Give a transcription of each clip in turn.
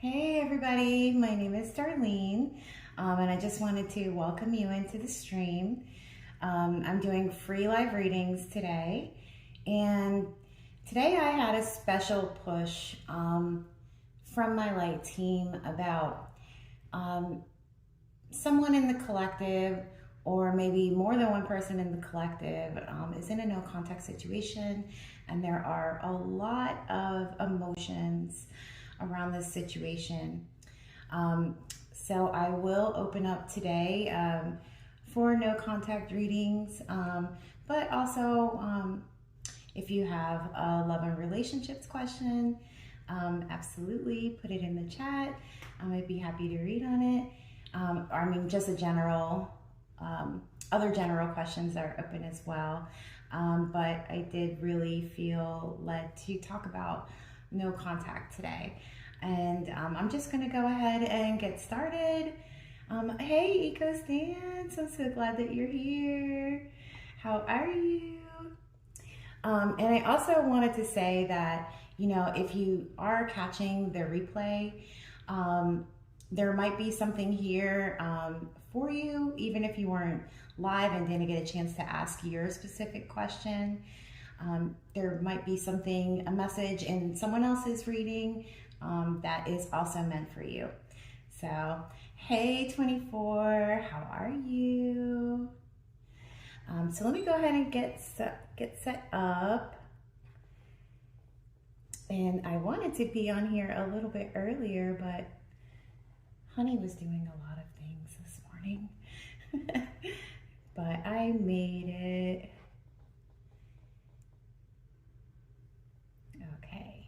Hey everybody, my name is Darlene, and I just wanted to welcome you into the stream. I'm doing free live readings today, and today I had a special push from my light team about someone in the collective, or maybe more than one person in the collective, is in a no contact situation, and there are a lot of emotions around this situation. So I will open up today for no contact readings, but also if you have a love and relationships question, absolutely put it in the chat. I'd be happy to read on it. Just a general, other general questions are open as well. But I did really feel led to talk about no contact today. And I'm just gonna go ahead and get started. Hey Eco Stance, I'm so glad that you're here. How are you? And I also wanted to say that, if you are catching the replay, there might be something here for you, even if you weren't live and didn't get a chance to ask your specific question. There might be something, a message in someone else's reading that is also meant for you. So, hey 24, how are you? So let me go ahead and get set up. And I wanted to be on here a little bit earlier, but Honey was doing a lot of things this morning. But I made it. Okay.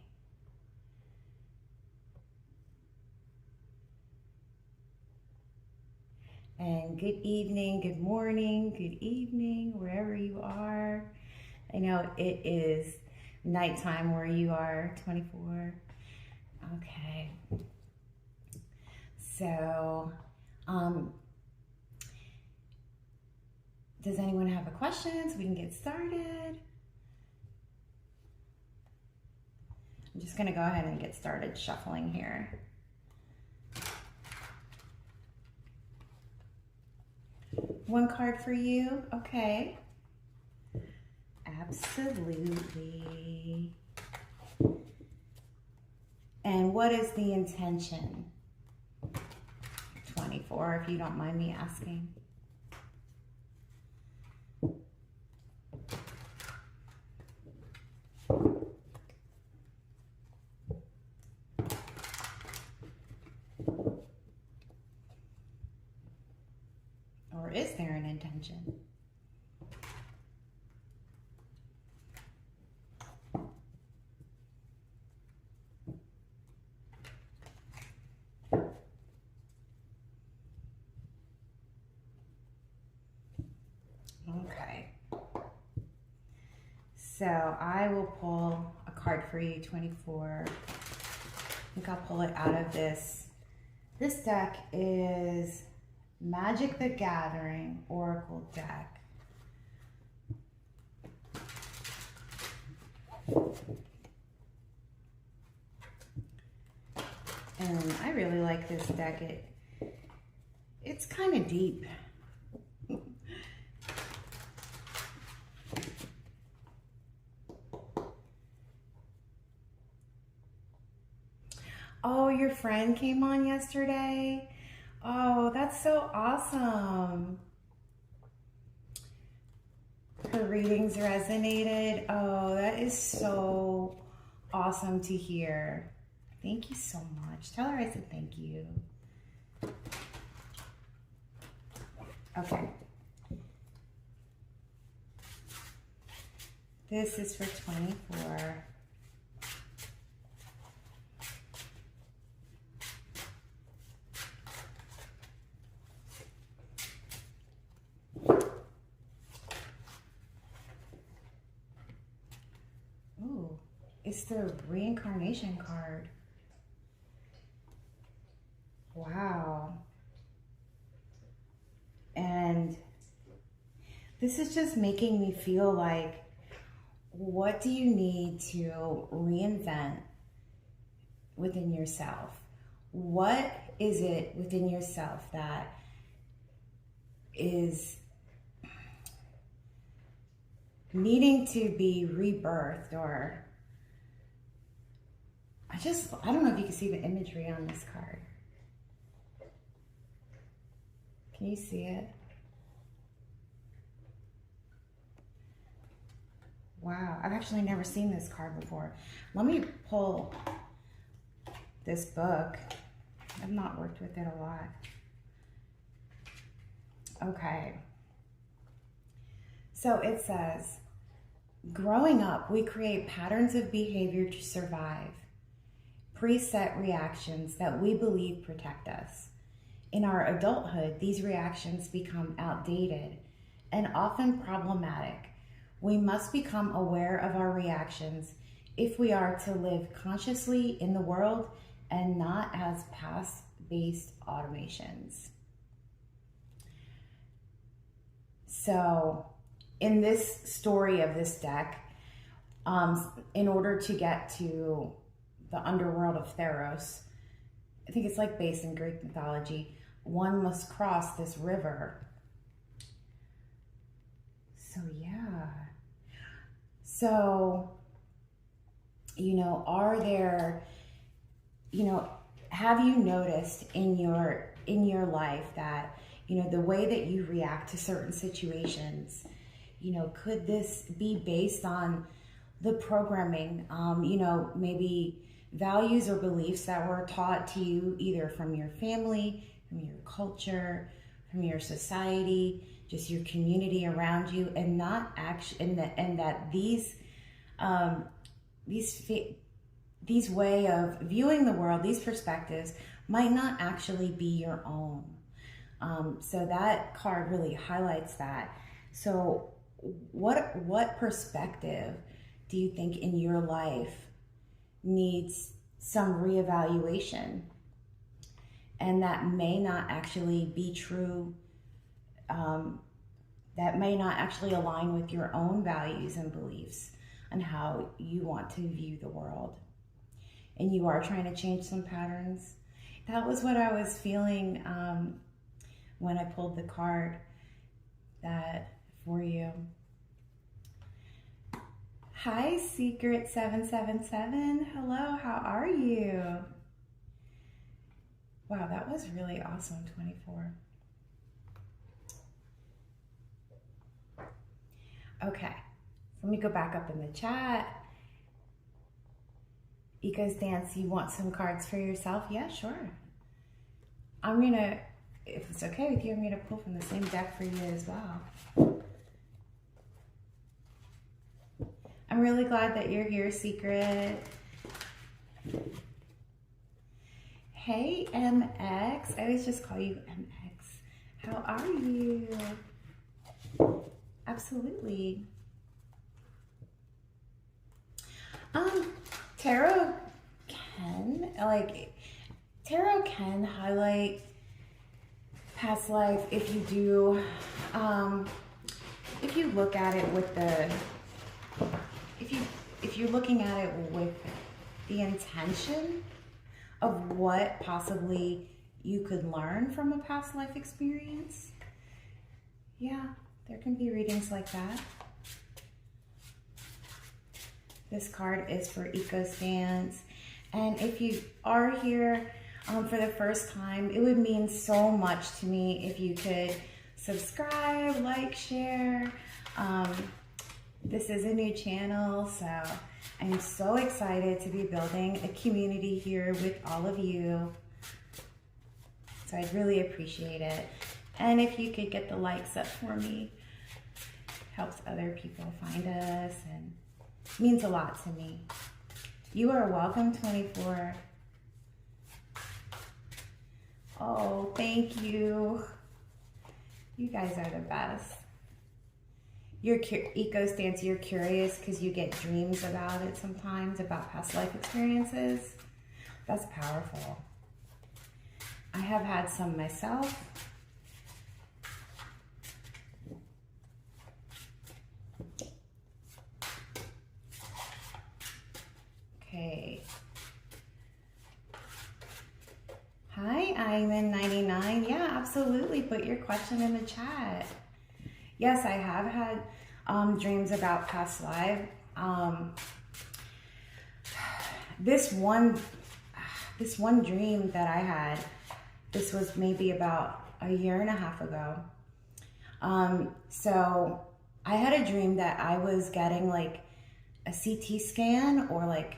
And good evening, good morning, good evening, wherever you are. I know it is nighttime where you are, 24. Okay. So, does anyone have a question so we can get started? I'm just gonna go ahead and get started shuffling here. One card for you, okay. Absolutely. And what is the intention? 24, if you don't mind me asking. Or is there an intention? Okay. So I will pull a card for you, 24. I think I'll pull it out of this. This deck is Magic the Gathering Oracle deck. And I really like this deck. It's kind of deep. Oh, your friend came on yesterday? Oh, that's so awesome. Her readings resonated. Oh, that is so awesome to hear. Thank you so much. Tell her I said thank you. Okay. This is for 24. Ooh, it's the reincarnation card. Wow. And this is just making me feel like, what do you need to reinvent within yourself? What is it within yourself that is needing to be rebirthed? Or I don't know if you can see the imagery on this card. Can you see it? Wow, I've actually never seen this card before. Let me pull this book. I've not worked with it a lot. Okay. So it says, growing up, we create patterns of behavior to survive, preset reactions that we believe protect us. In our adulthood, these reactions become outdated and often problematic. We must become aware of our reactions if we are to live consciously in the world and not as past-based automations. So in this story of this deck, in order to get to the underworld of Theros, I think it's like based in Greek mythology, one must cross this river. So yeah. So, are there, have you noticed in your life that, the way that you react to certain situations, could this be based on the programming, maybe values or beliefs that were taught to you either from your family, from your culture, from your society, just your community around you, and not actually, and that these way of viewing the world, these perspectives, might not actually be your own. So that card really highlights that. So what perspective do you think in your life needs some reevaluation, and that may not actually be true, that may not actually align with your own values and beliefs and how you want to view the world, and you are trying to change some patterns? That was what I was feeling when I pulled the card that for you. Hi, Secret777. Hello, how are you? Wow, that was really awesome, 24. Okay, let me go back up in the chat. Eco's Dance, you want some cards for yourself? Yeah, sure. I'm gonna, if it's okay with you, I'm gonna pull from the same deck for you as well. I'm really glad that you're here, Secret. Hey, MX. I always just call you MX. How are you? Absolutely. Tarot can highlight past life if you do, if you look at it with the, if you're looking at it with the intention of what possibly you could learn from a past life experience. Yeah, there can be readings like that. This card is for Eco's Dance. And if you are here for the first time, it would mean so much to me if you could subscribe, like, share. This is a new channel, so I'm so excited to be building a community here with all of you. So I'd really appreciate it. And if you could get the likes up for me, helps other people find us and means a lot to me. You are welcome, 24. Oh, thank you. You guys are the best. You're Eco's Dance, you're curious because you get dreams about it sometimes, about past life experiences. That's powerful. I have had some myself. Okay. Iman99. Yeah, absolutely. Put your question in the chat. Yes, I have had dreams about past life. This one dream that I had, this was maybe about a year and a half ago. So I had a dream that I was getting like a CT scan or like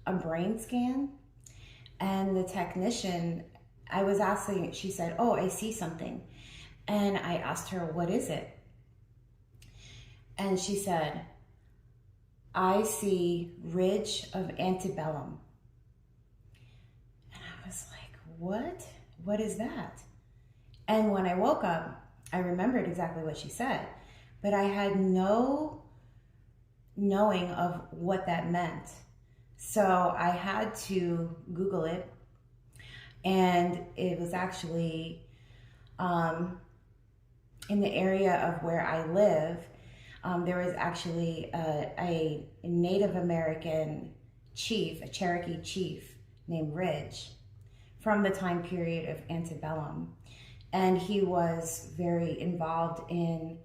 a brain scan. And the technician, I was asking, she said, "Oh, I see something." And I asked her, "What is it?" And she said, "I see ridge of antebellum." And I was like, "What? What is that?" And when I woke up, I remembered exactly what she said, but I had no knowing of what that meant. So I had to Google it, and it was actually in the area of where I live. There was actually a Native American chief, a Cherokee chief named Ridge from the time period of antebellum. And he was very involved in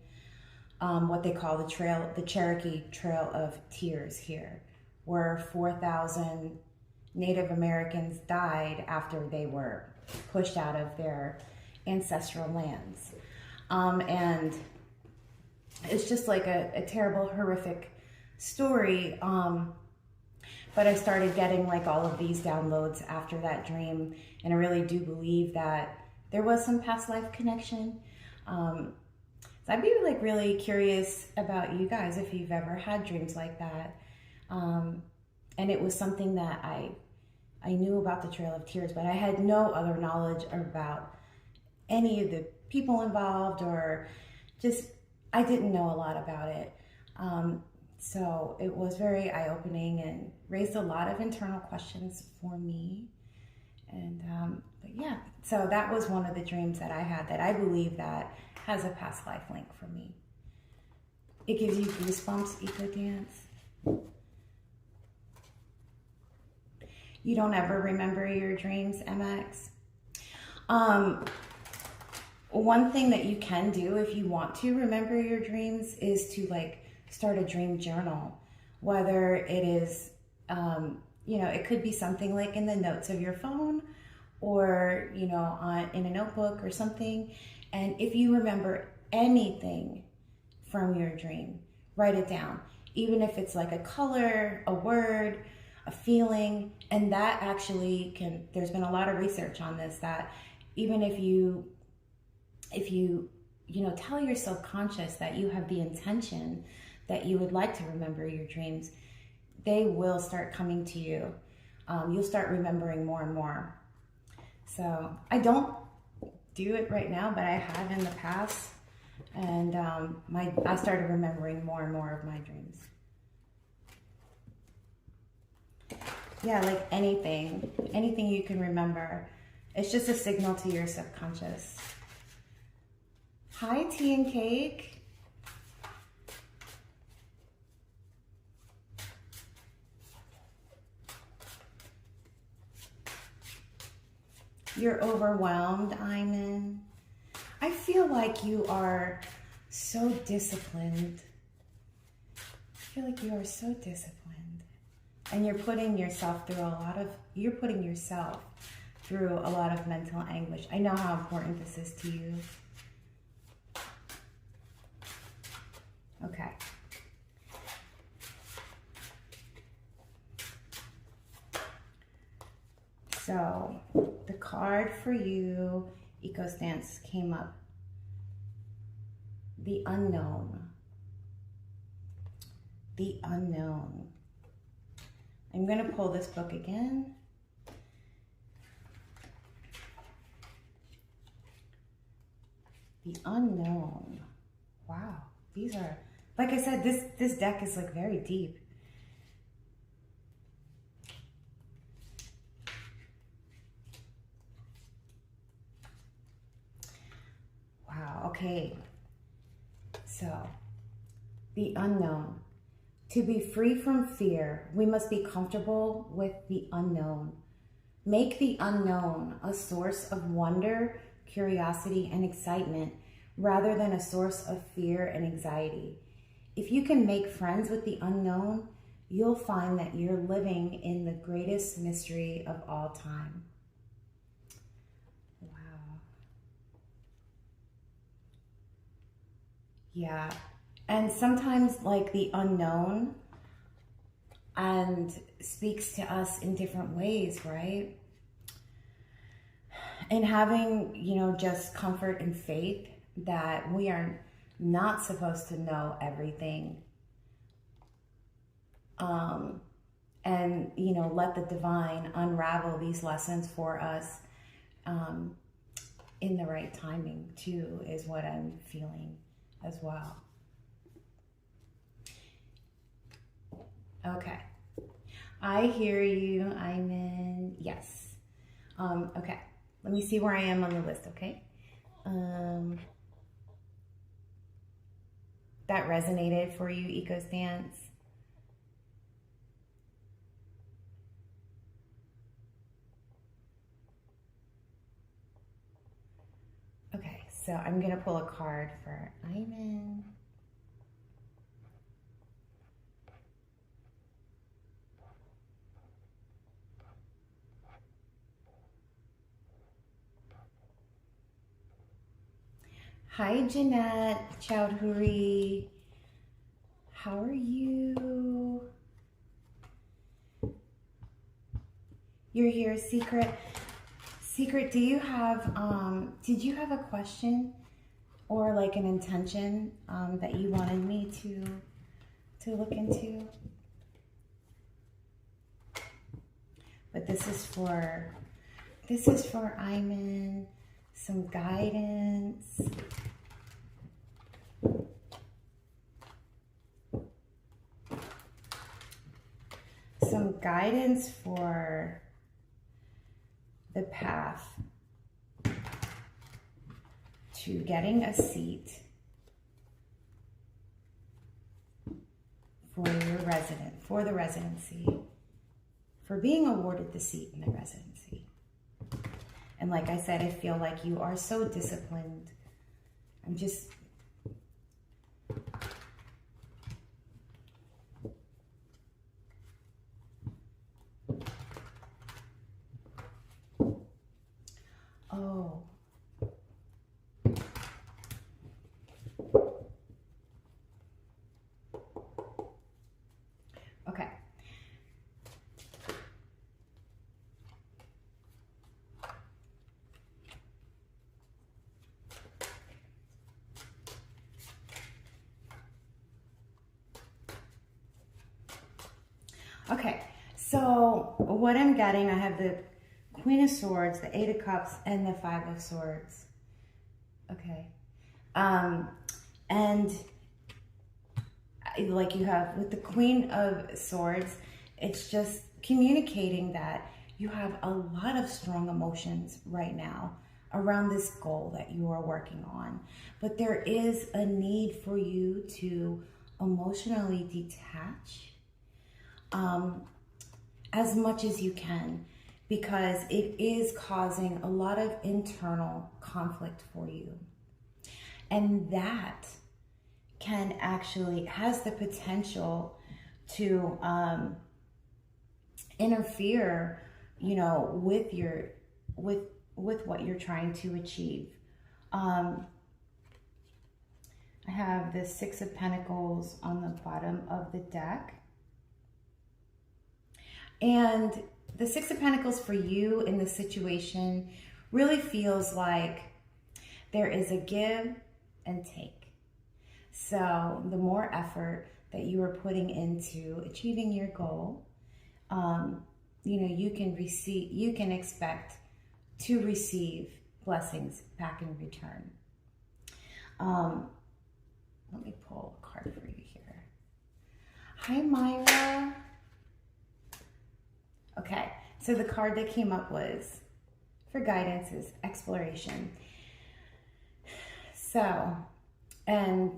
what they call the Cherokee Trail of Tears here, where 4,000 Native Americans died after they were pushed out of their ancestral lands. And it's just like a terrible, horrific story. But I started getting like all of these downloads after that dream. And I really do believe that there was some past life connection. So I'd be like really curious about you guys if you've ever had dreams like that. And it was something that I knew about the Trail of Tears, but I had no other knowledge about any of the people involved, or just, I didn't know a lot about it. So it was very eye-opening and raised a lot of internal questions for me. And but yeah, so that was one of the dreams that I had that I believe that has a past life link for me. It gives you goosebumps, Eco Dance. You don't ever remember your dreams, MX? One thing that you can do if you want to remember your dreams is to like start a dream journal. Whether it is, it could be something like in the notes of your phone, or, in a notebook or something. And if you remember anything from your dream, write it down. Even if it's like a color, a word, a feeling. And that actually there's been a lot of research on this, that even if you tell your subconscious that you have the intention that you would like to remember your dreams, they will start coming to you. You'll start remembering more and more. So I don't do it right now, but I have in the past. And I started remembering more and more of my dreams. Yeah, like anything you can remember. It's just a signal to your subconscious. Hi, Tea and Cake. You're overwhelmed, Iman. I feel like you are so disciplined. I feel like you are so disciplined. And you're putting yourself through a lot of mental anguish. I know how important this is to you. Okay. So the card for you, EcoStance, came up. The unknown. The unknown. I'm going to pull this book again. The unknown. Wow. These are, like I said, this deck is like very deep. Wow. Okay. So, the unknown. To be free from fear, we must be comfortable with the unknown. Make the unknown a source of wonder, curiosity, and excitement rather than a source of fear and anxiety. If you can make friends with the unknown, you'll find that you're living in the greatest mystery of all time. Wow. Yeah. And sometimes like the unknown and speaks to us in different ways, right? And having, just comfort and faith that we are not supposed to know everything. And, let the divine unravel these lessons for us in the right timing too, is what I'm feeling as well. Okay. I hear you. I'm in. Yes. Okay. Let me see where I am on the list, okay? That resonated for you, Eco Stance? Okay, so I'm going to pull a card for Iman. Hi, Jeanette Chowdhury. How are you? You're here, Secret. Secret, do you have, did you have a question or like an intention that you wanted me to look into? But this is for Iman, some guidance. Some guidance for the path to getting a seat for the residency, for being awarded the seat in the residency. And like I said, I feel like you are so disciplined. I'm just... Oh. Okay. Okay, so what I'm getting, I have the Queen of Swords, the Eight of Cups, and the Five of Swords. Okay. And like you have with the Queen of Swords, it's just communicating that you have a lot of strong emotions right now around this goal that you are working on. But there is a need for you to emotionally detach as much as you can, because it is causing a lot of internal conflict for you. And that can actually, has the potential to interfere, with what you're trying to achieve. I have the Six of Pentacles on the bottom of the deck. And the Six of Pentacles for you in this situation really feels like there is a give and take. So the more effort that you are putting into achieving your goal, you can expect to receive blessings back in return. Let me pull a card for you here. Hi, Myra. Okay, so the card that came up was, for guidance, is exploration. So, and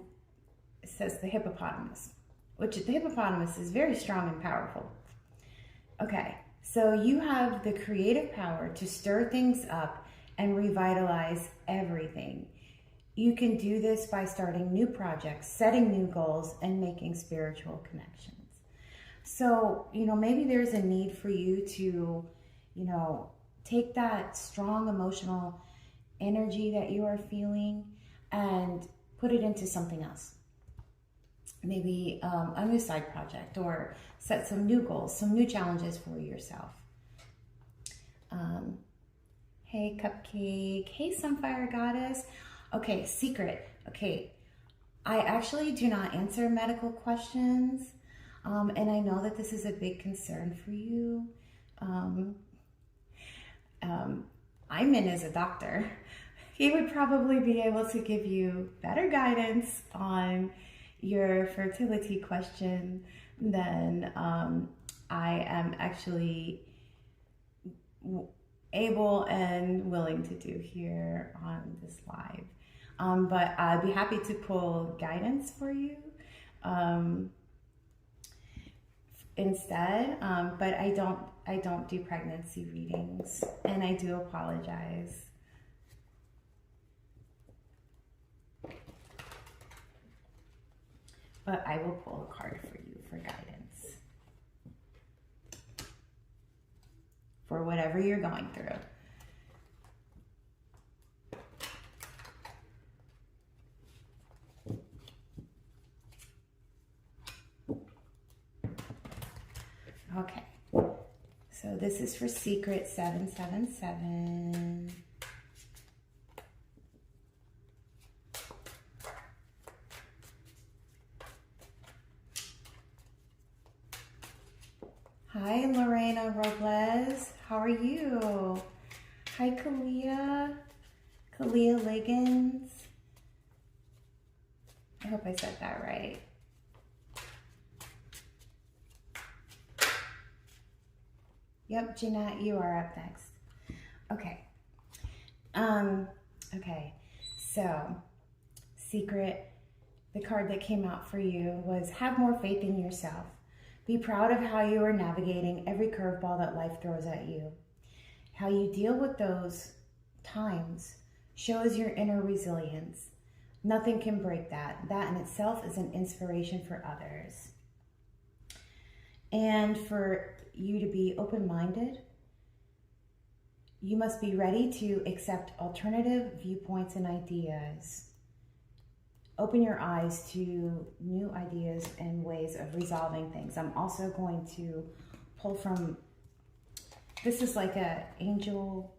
it says the hippopotamus, which the hippopotamus is very strong and powerful. Okay, So you have the creative power to stir things up and revitalize everything. You can do this by starting new projects, setting new goals, and making spiritual connections. So, maybe there's a need for you to, take that strong emotional energy that you are feeling and put it into something else. Maybe a new side project, or set some new goals, some new challenges for yourself. Hey, Cupcake. Hey, Sunfire Goddess. Okay, secret. Okay, I actually do not answer medical questions. And I know that this is a big concern for you. Iman is a doctor. He would probably be able to give you better guidance on your fertility question than I am actually able and willing to do here on this live. But I'd be happy to pull guidance for you instead. But I don't do pregnancy readings, and I do apologize. But I will pull a card for you for guidance for whatever you're going through. Okay, so this is for Secret 777. Hi, Lorena Robles. How are you? Hi, Kalia Liggins. I hope I said that right. Yep, Jeanette, you are up next. Okay. Okay. So, Secret, the card that came out for you was have more faith in yourself. Be proud of how you are navigating every curveball that life throws at you. How you deal with those times shows your inner resilience. Nothing can break that. That in itself is an inspiration for others. And for you to be open-minded, you must be ready to accept alternative viewpoints and ideas. Open your eyes to new ideas and ways of resolving things. I'm also going to pull from, this is like a angel,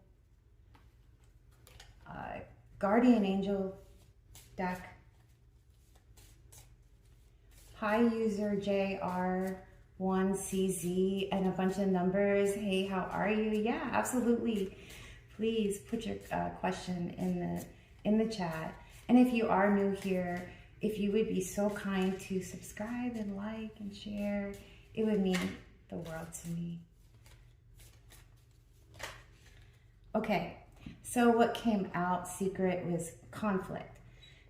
guardian angel deck. Hi, user JR1CZ and a bunch of numbers. Hey, how are you? Yeah, absolutely. Please put your question in the chat. And if you are new here, if you would be so kind to subscribe and like and share, it would mean the world to me. Okay, so what came out, Secret, was conflict.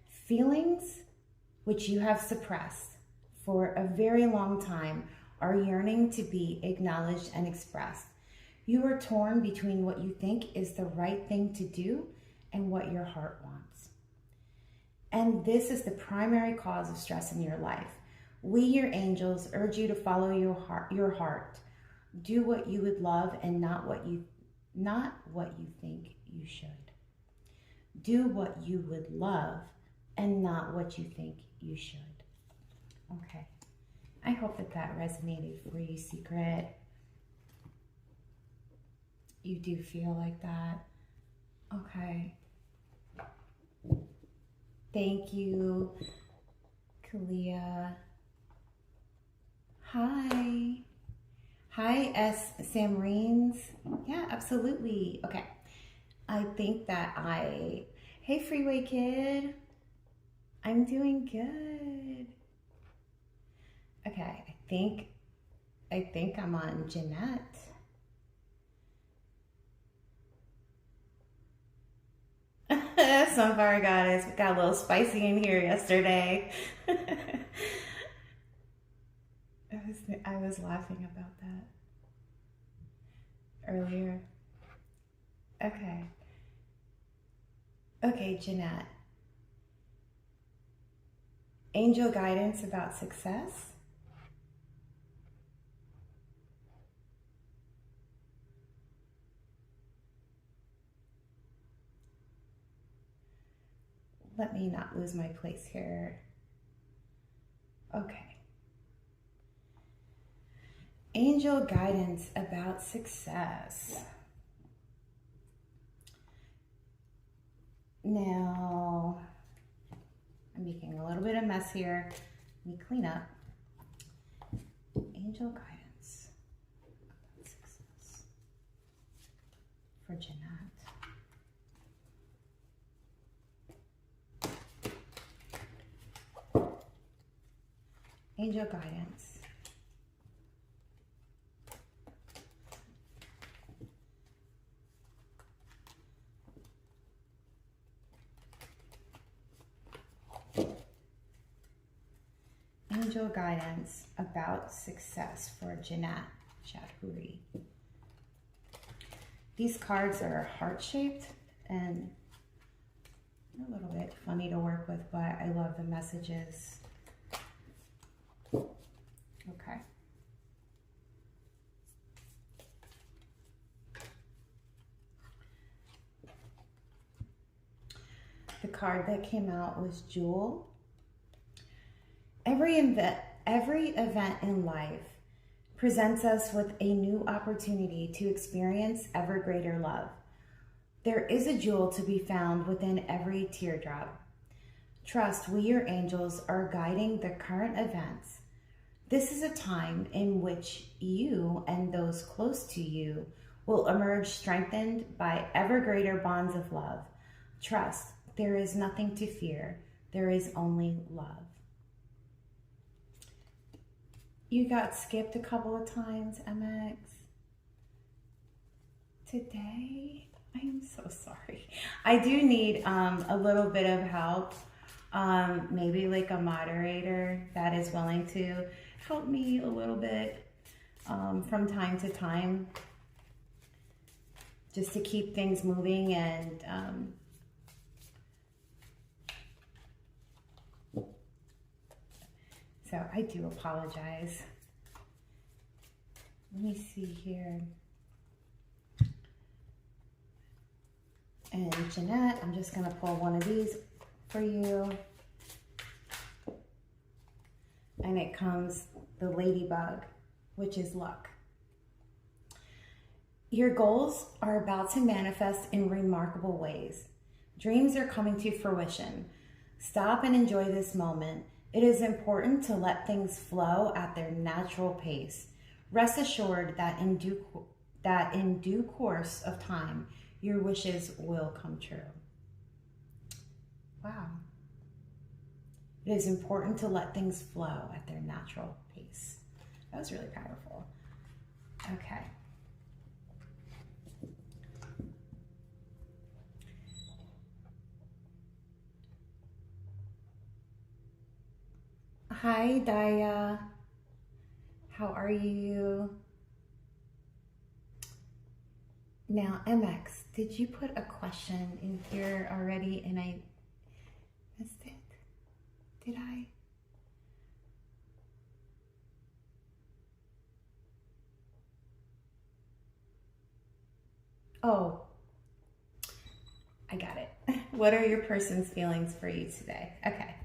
Feelings which you have suppressed for a very long time are yearning to be acknowledged and expressed. You are torn between what you think is the right thing to do and what your heart wants. And this is the primary cause of stress in your life. We, your angels, urge you to follow your heart. Do what you would love and not what you think you should. Do what you would love and not what you think you should. Okay. I hope that resonated for you, Secret. You do feel like that. Okay. Thank you, Kalia. Hi. Hi, S. Samreens. Yeah, absolutely. Okay. I think that hey, Freeway Kid. I'm doing good. Okay, I think I'm on Jeanette. Sunfire Goddess, we got a little spicy in here yesterday. I was laughing about that. earlier? Okay. Okay, Jeanette. Angel guidance about success? Let me not lose my place here. Okay. Angel guidance about success. Now, I'm making a little bit of mess here. Let me clean up. Angel guidance about success for Jeanette. Angel guidance. Angel guidance about success for Jeanette Chowdhury. These cards are heart-shaped and a little bit funny to work with, but I love the messages. Okay. The card that came out was Jewel. Every event in life presents us with a new opportunity to experience ever greater love. There is a jewel to be found within every teardrop. Trust we, your angels, are guiding the current events. This is a time in which you and those close to you will emerge strengthened by ever greater bonds of love. Trust, there is nothing to fear. There is only love. You got skipped a couple of times, MX. Today, I am so sorry. I do need a little bit of help. Maybe like a moderator that is willing to help me a little bit from time to time, just to keep things moving. And so I do apologize. Let me see here. And Jeanette, I'm just gonna pull one of these for you. And it comes the ladybug, which is luck. Your goals are about to manifest in remarkable ways. Dreams are coming to fruition. Stop and enjoy this moment. It is important to let things flow at their natural pace. Rest assured that in due course of time, your wishes will come true. Wow. It is important to let things flow at their natural pace. That was really powerful. Okay. Hi, Daya. How are you? Now, MX, did you put a question in here already and I missed it? Did I? Oh, I got it. What are your person's feelings for you today? Okay.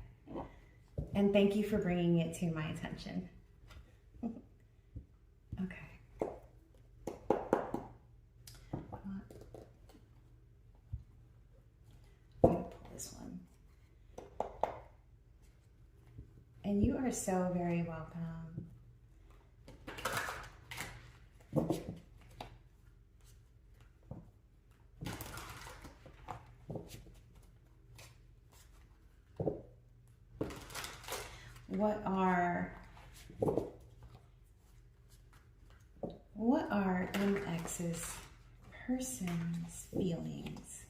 And thank you for bringing it to my attention. Okay. I'm going to pull this one. And you are so very welcome. What are MX's person's feelings?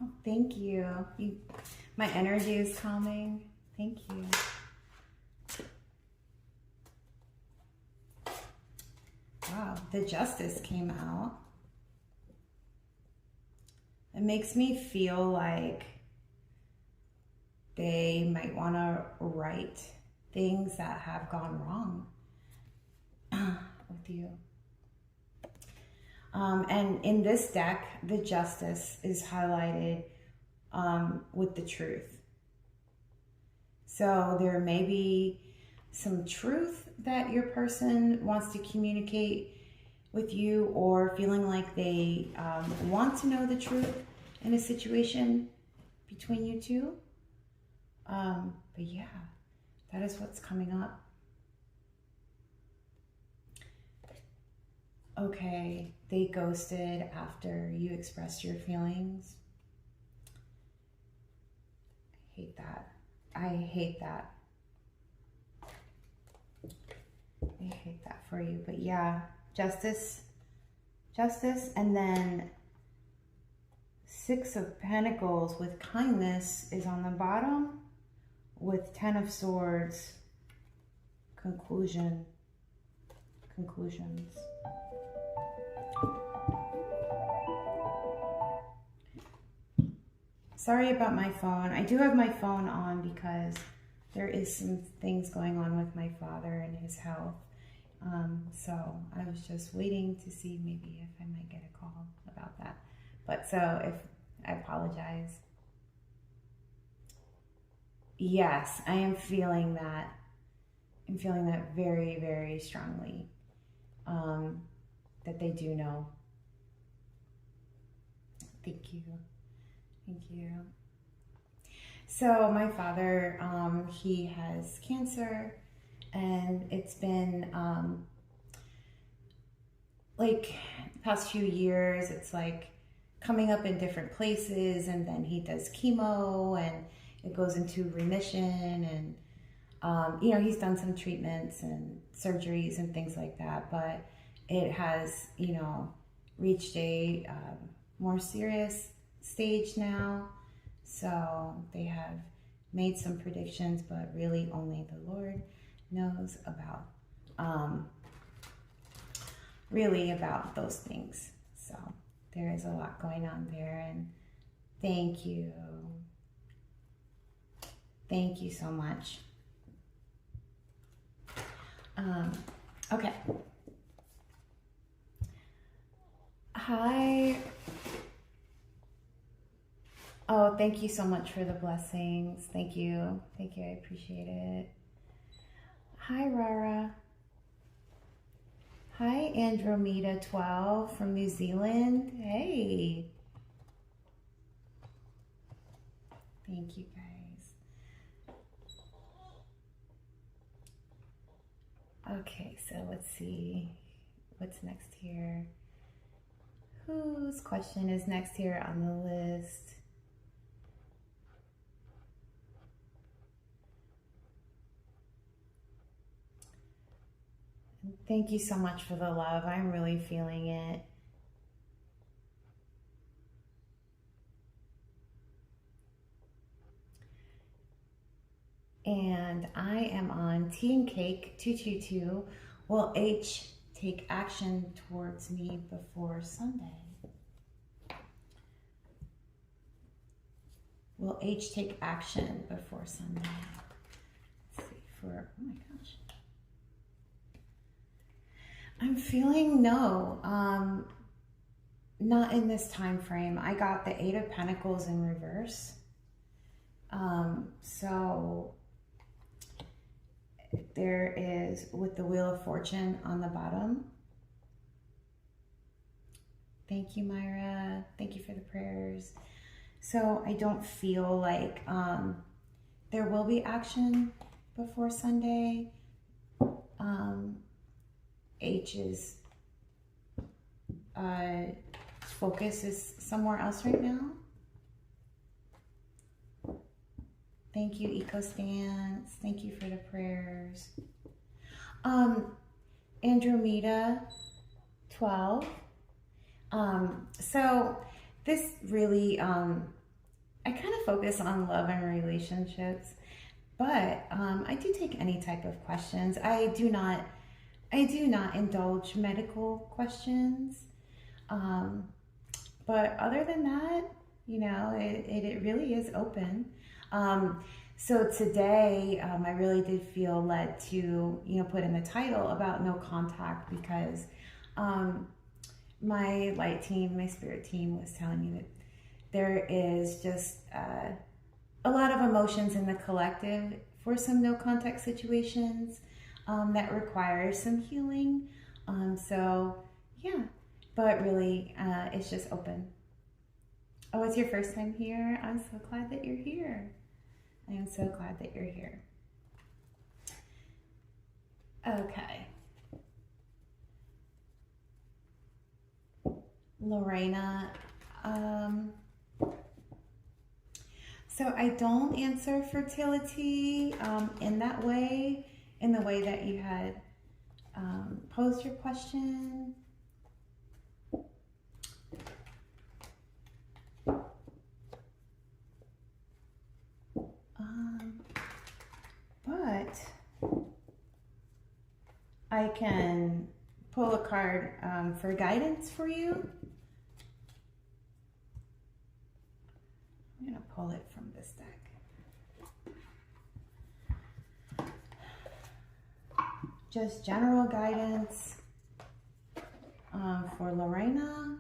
Oh, thank you. My energy is calming. Thank you. Wow, the Justice came out. It makes me feel like they might want to right things that have gone wrong with you. And in this deck, the Justice is highlighted with the Truth. So there may be some truth that your person wants to communicate with you, or feeling like they want to know the truth in a situation between you two. But yeah, that is what's coming up. Okay, they ghosted after you expressed your feelings. I hate that. I hate that. I hate that for you. But yeah, Justice, and then Six of Pentacles with kindness is on the bottom, with Ten of Swords, conclusions. Sorry about my phone. I do have my phone on because there is some things going on with my father and his health. So I was just waiting to see maybe if I might get a call about that. But so if I apologize. Yes, I am feeling that. I'm feeling that very, very strongly. That they do know. Thank you. Thank you. So my father, he has cancer, and it's been like the past few years, it's like coming up in different places, and then he does chemo and it goes into remission, and you know, he's done some treatments and surgeries and things like that, but it has, you know, reached a more serious stage now. So they have made some predictions, but really only the Lord knows about really about those things. So there is a lot going on there, and thank you so much. Okay, hi. Oh, thank you so much for the blessings. Thank you. I appreciate it. Hi, Rara. Hi, Andromeda 12 from New Zealand. Hey. Thank you, guys. Okay, so let's see what's next here. Whose question is next here on the list? Thank you so much for the love. I'm really feeling it. And I am on Tea and Cake 222. Will H take action towards me before Sunday? Will H take action before Sunday? Let's see, for, oh my gosh. I'm feeling no, not in this time frame. I got the Eight of Pentacles in reverse. So there is, with the Wheel of Fortune on the bottom. Thank you, Myra. Thank you for the prayers. So I don't feel like there will be action before Sunday. H's focus is somewhere else right now. Thank you, Eco Stance. Thank you for the prayers. Andromeda 12. So this really I kind of focus on love and relationships, but I do take any type of questions. I do not indulge medical questions. But other than that, you know, it really is open. So today, I really did feel led to, you know, put in the title about no contact because my light team, my spirit team was telling me that there is just a lot of emotions in the collective for some no contact situations that require some healing. So yeah, but really it's just open. Oh, it's your first time here? I'm so glad that you're here. I am so glad that you're here. Okay. Lorena, so I don't answer fertility in that way, in the way that you had posed your question. But I can pull a card for guidance for you. I'm going to pull it from this deck. Just general guidance for Lorena,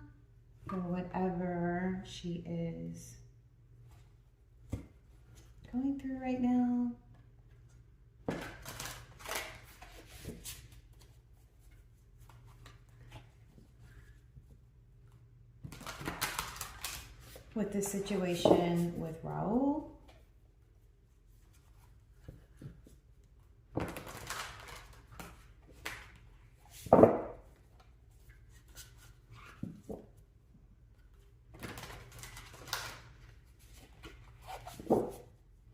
for whatever she is going through right now. With the situation with Raul.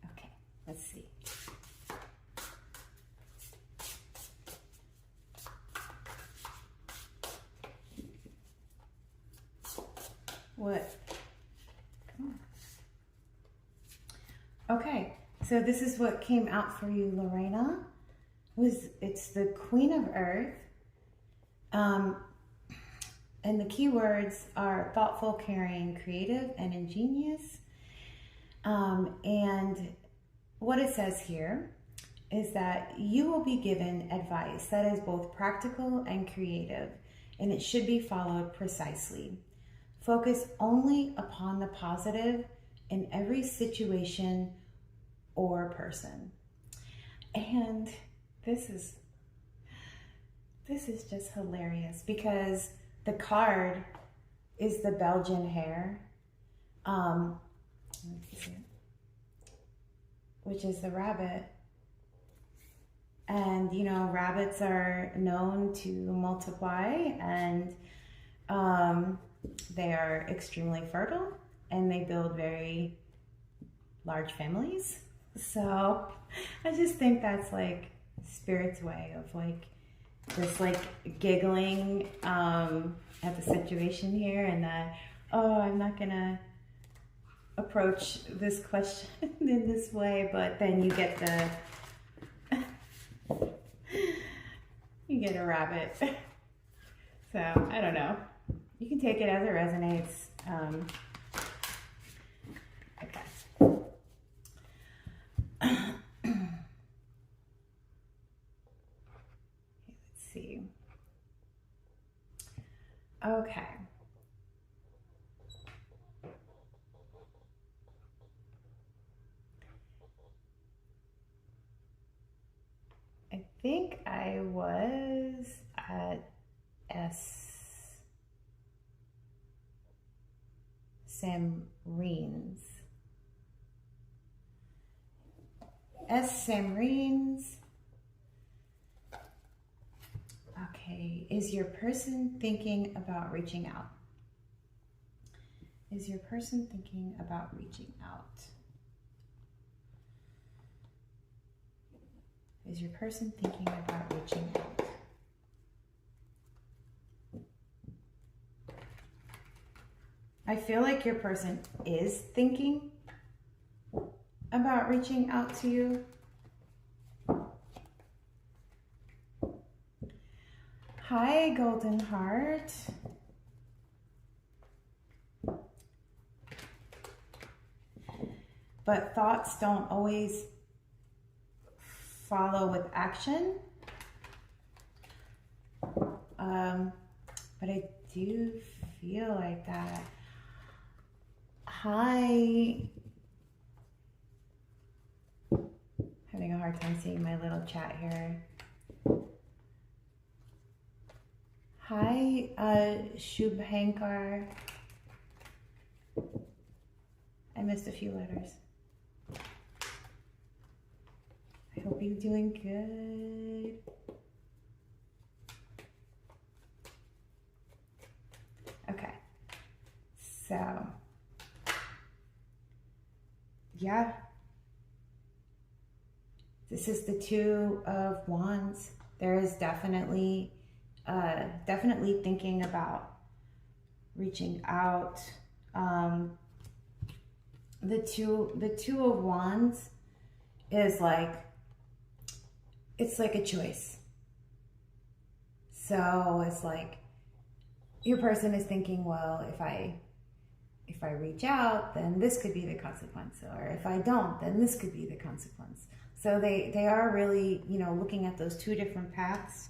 Okay, let's see. What? Okay, so this is what came out for you, Lorena. It's the Queen of Earth. And the keywords are thoughtful, caring, creative, and ingenious. And what it says here is that you will be given advice that is both practical and creative, and it should be followed precisely. Focus only upon the positive in every situation or person. And this is just hilarious because the card is the Belgian hare, which is the rabbit. And you know, rabbits are known to multiply, and they are extremely fertile, and they build very large families. So I just think that's like Spirit's way of like just like giggling at the situation here, and that, oh, I'm not gonna approach this question in this way, but then you get you get a rabbit. So I don't know. You can take it as it resonates. Okay. Let's see. Okay. I think I was at Samreen's. Okay, is your person thinking about reaching out? Is your person thinking about reaching out? Is your person thinking about reaching out? I feel like your person is thinking about reaching out to you. Hi, Golden Heart. But thoughts don't always follow with action. But I do feel like that. Hi. Having a hard time seeing my little chat here. Hi, Shubhankar. I missed a few letters. I hope you're doing good. Okay, so yeah, this is the Two of Wands. There is definitely thinking about reaching out. The two of Wands is like, it's like a choice. So it's like your person is thinking, well, if I reach out, then this could be the consequence, or if I don't, then this could be the consequence. So they are really, you know, looking at those two different paths.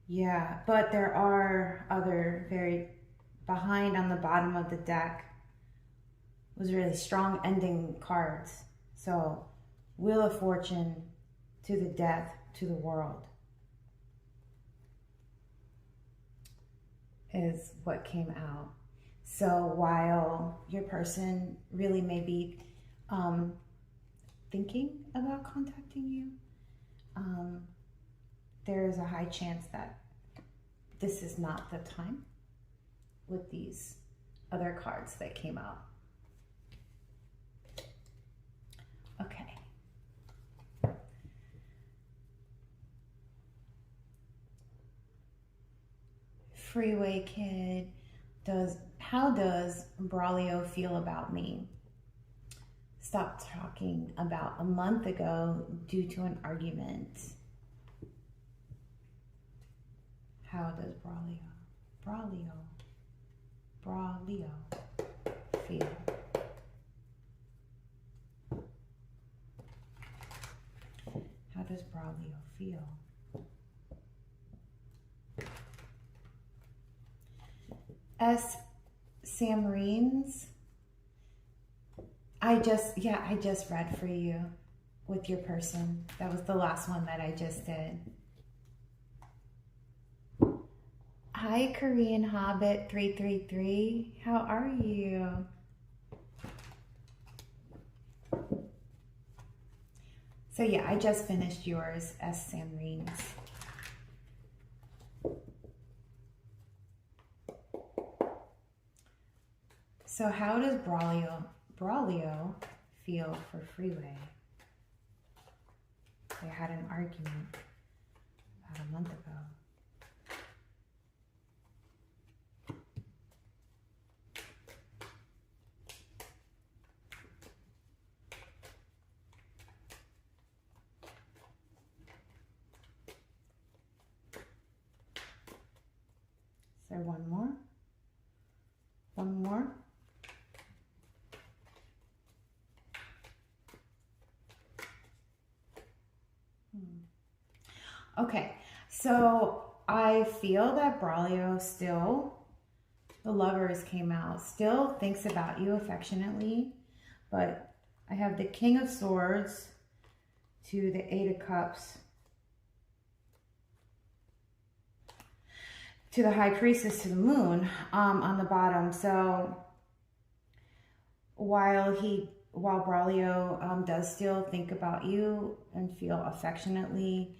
Yeah, but there are other very behind on the bottom of the deck was really strong ending cards. So Wheel of Fortune, to the death, to the world is what came out. So while your person really may be thinking about contacting you, there is a high chance that this is not the time with these other cards that came out. Okay. Freeway Kid, how does Braulio feel about me? Stopped talking about a month ago due to an argument. How does Braulio feel? How does Braulio feel? S. Samreens, I just read for you with your person. That was the last one that I just did. Hi, Korean Hobbit 333. How are you? So yeah, I just finished yours, S. Samreens. So how does Braulio feel for Freeway? They had an argument about a month ago. Is there one more? One more? Okay, so I feel that Braulio still, the Lovers came out, still thinks about you affectionately, but I have the King of Swords to the Eight of Cups to the High Priestess to the Moon on the bottom. So while Braulio does still think about you and feel affectionately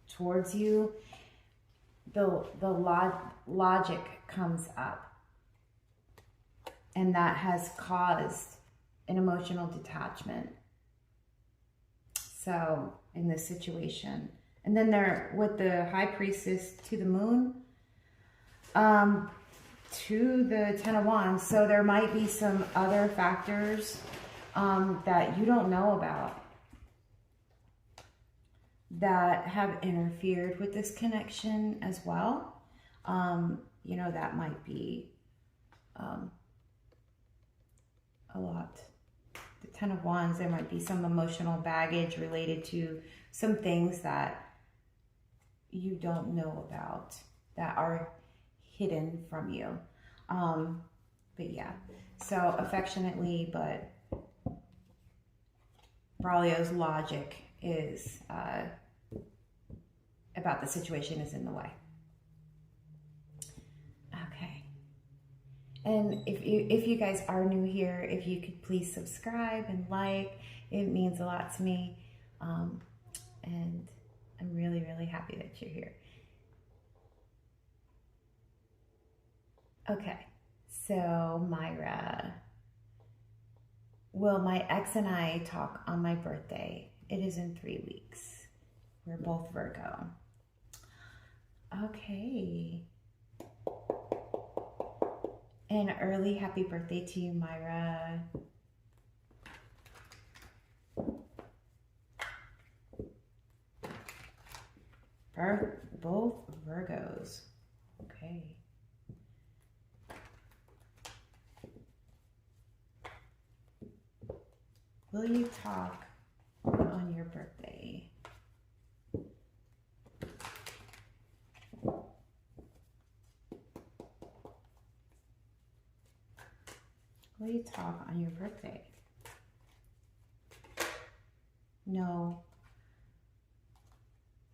towards you, the logic comes up, and that has caused an emotional detachment. So in this situation, and then there with the High Priestess to the Moon, to the Ten of Wands. So there might be some other factors that you don't know about that have interfered with this connection as well. You know, that might be a lot. The Ten of Wands, there might be some emotional baggage related to some things that you don't know about that are hidden from you. But yeah, so affectionately, but Braulio's logic is about the situation is in the way. Okay. And if you guys are new here, if you could please subscribe and like, it means a lot to me. And I'm really, really happy that you're here. Okay, so Myra, will my ex and I talk on my birthday? It is in 3 weeks. We're both Virgo. Okay. An early happy birthday to you, Myra. Both Virgos. Okay. Will you talk on your birthday? Will you talk on your birthday? No.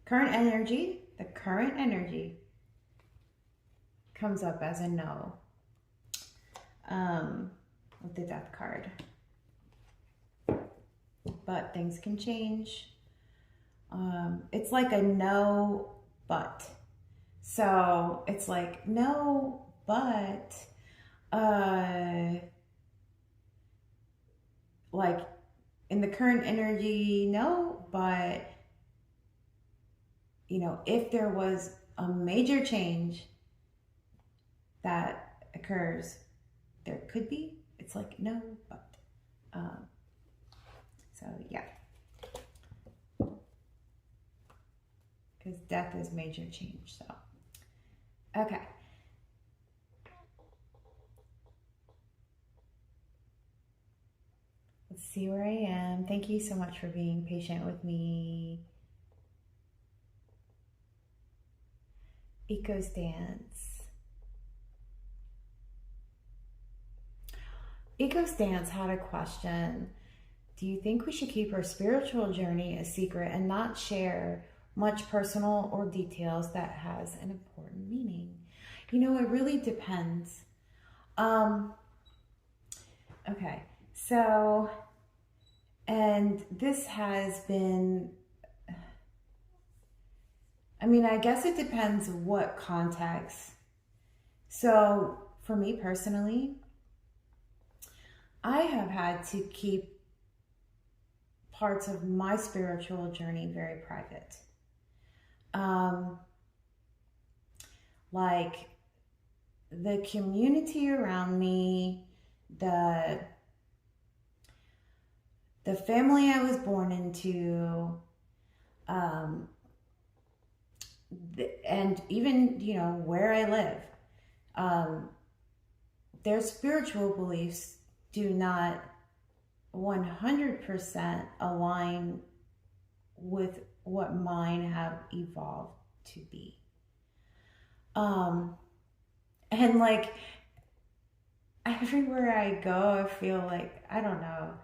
Current energy, the current energy comes up as a no. With the Death card. But things can change. It's like a no, but. So it's like, no, but, like in the current energy, no, but, you know, if there was a major change that occurs, there could be. It's like, no, but. So yeah, because death is major change. So okay. Let's see where I am. Thank you so much for being patient with me. Eco Stance. Eco Stance had a question. Do you think we should keep our spiritual journey a secret and not share much personal or details that has an important meaning? You know, it really depends. Okay, so, and this has been, I mean, I guess it depends what context. So for me personally, I have had to keep parts of my spiritual journey very private. Like the community around me, the family I was born into, and even, you know, where I live, their spiritual beliefs do not 100% align with what mine have evolved to be. And like everywhere I go, I feel like, I don't know,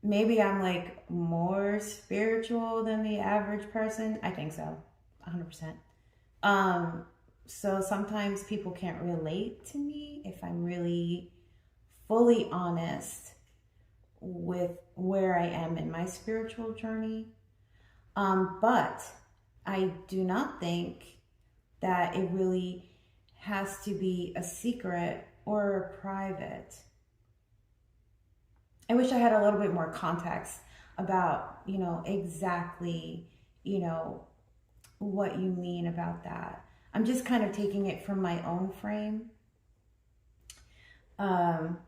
maybe I'm like more spiritual than the average person. I think so, 100%. So sometimes people can't relate to me if I'm really fully honest with where I am in my spiritual journey. But I do not think that it really has to be a secret or a private. I wish I had a little bit more context about, you know, exactly, you know, what you mean about that. I'm just kind of taking it from my own frame. Um,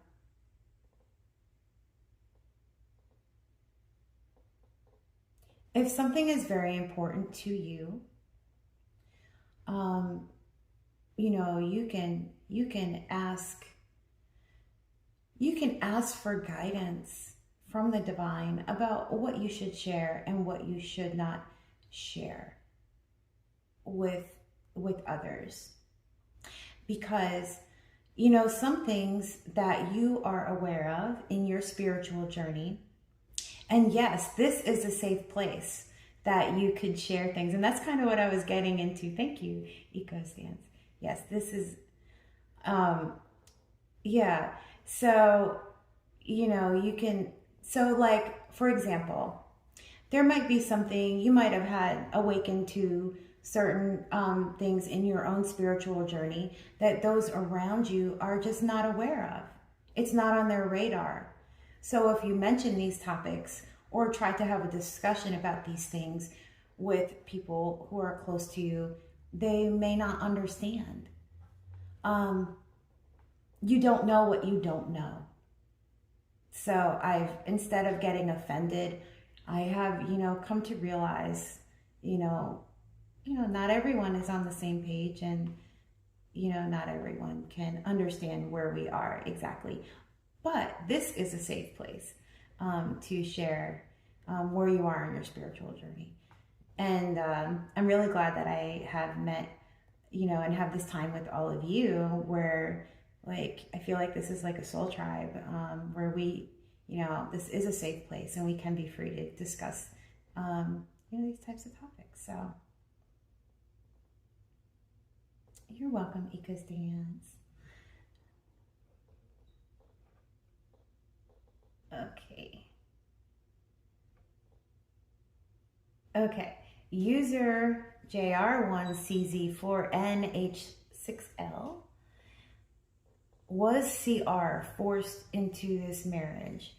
if something is very important to you, um, you can ask for guidance from the divine about what you should share and what you should not share with others, because some things that you are aware of in your spiritual journey, and yes, this is a safe place that you could share things, and that's kind of what I was getting into. Thank you, Eco Stance. Yes, this is yeah. So you can, so like, for example, there might be something you might have had awakened to certain things in your own spiritual journey that those around you are just not aware of. It's not on their radar. So if you mention these topics or try to have a discussion about these things with people who are close to you, they may not understand. You don't know what you don't know. So instead of getting offended, I have, come to realize, not everyone is on the same page, and, not everyone can understand where we are exactly. But this is a safe place to share where you are in your spiritual journey. And I'm really glad that I have met, and have this time with all of you where, like, I feel like this is like a soul tribe where we, this is a safe place and we can be free to discuss, these types of topics. So you're welcome, Ecostance. Okay. User JR1CZ4NH6L. Was CR forced into this marriage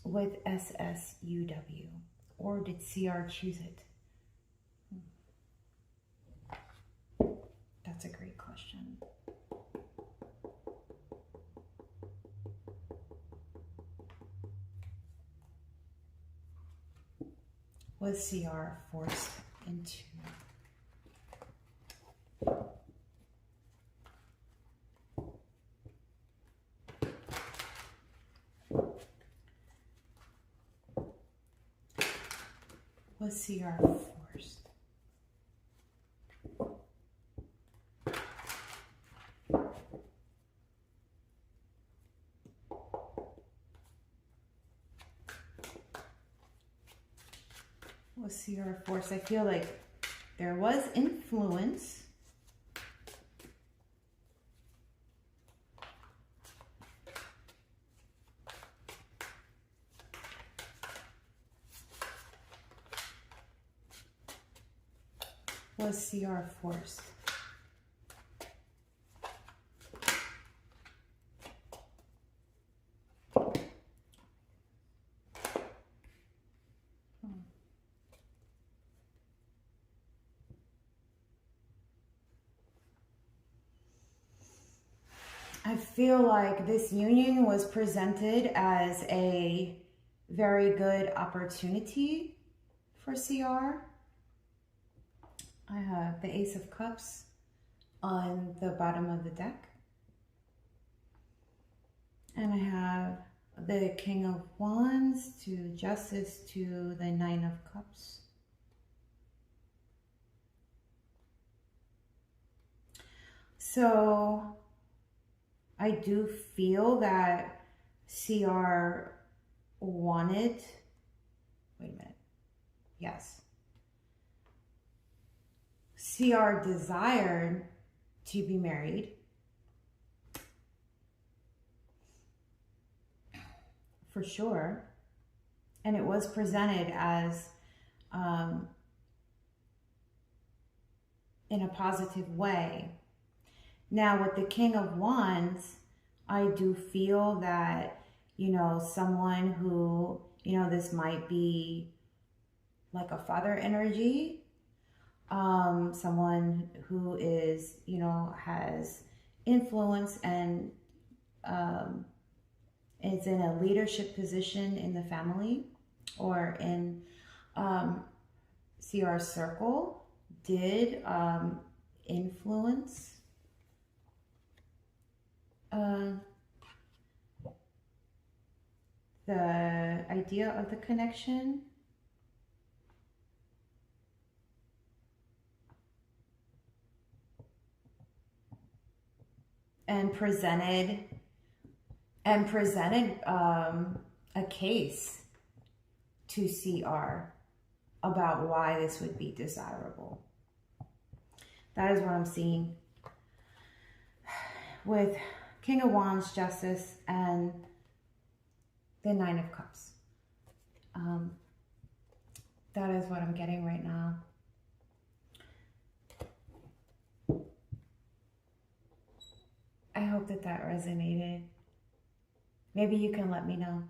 with SSUW, or did CR choose it? That's a great question. Was CR forced into? Was CR forced? Was CR forced? I feel like there was influence. Was CR forced? I feel like this union was presented as a very good opportunity for CR. I have the Ace of Cups on the bottom of the deck. And I have the King of Wands to Justice to the Nine of Cups. So I do feel that CR wanted, wait a minute, yes. CR desired to be married. For sure. And it was presented as in a positive way. Now with the King of Wands, I do feel that, someone who, this might be like a father energy, someone who is, has influence and is in a leadership position in the family or in CR circle did influence the idea of the connection. And presented a case to CR about why this would be desirable. That is what I'm seeing with King of Wands, Justice, and the Nine of Cups. That is what I'm getting right now. I hope that that resonated. Maybe you can let me know.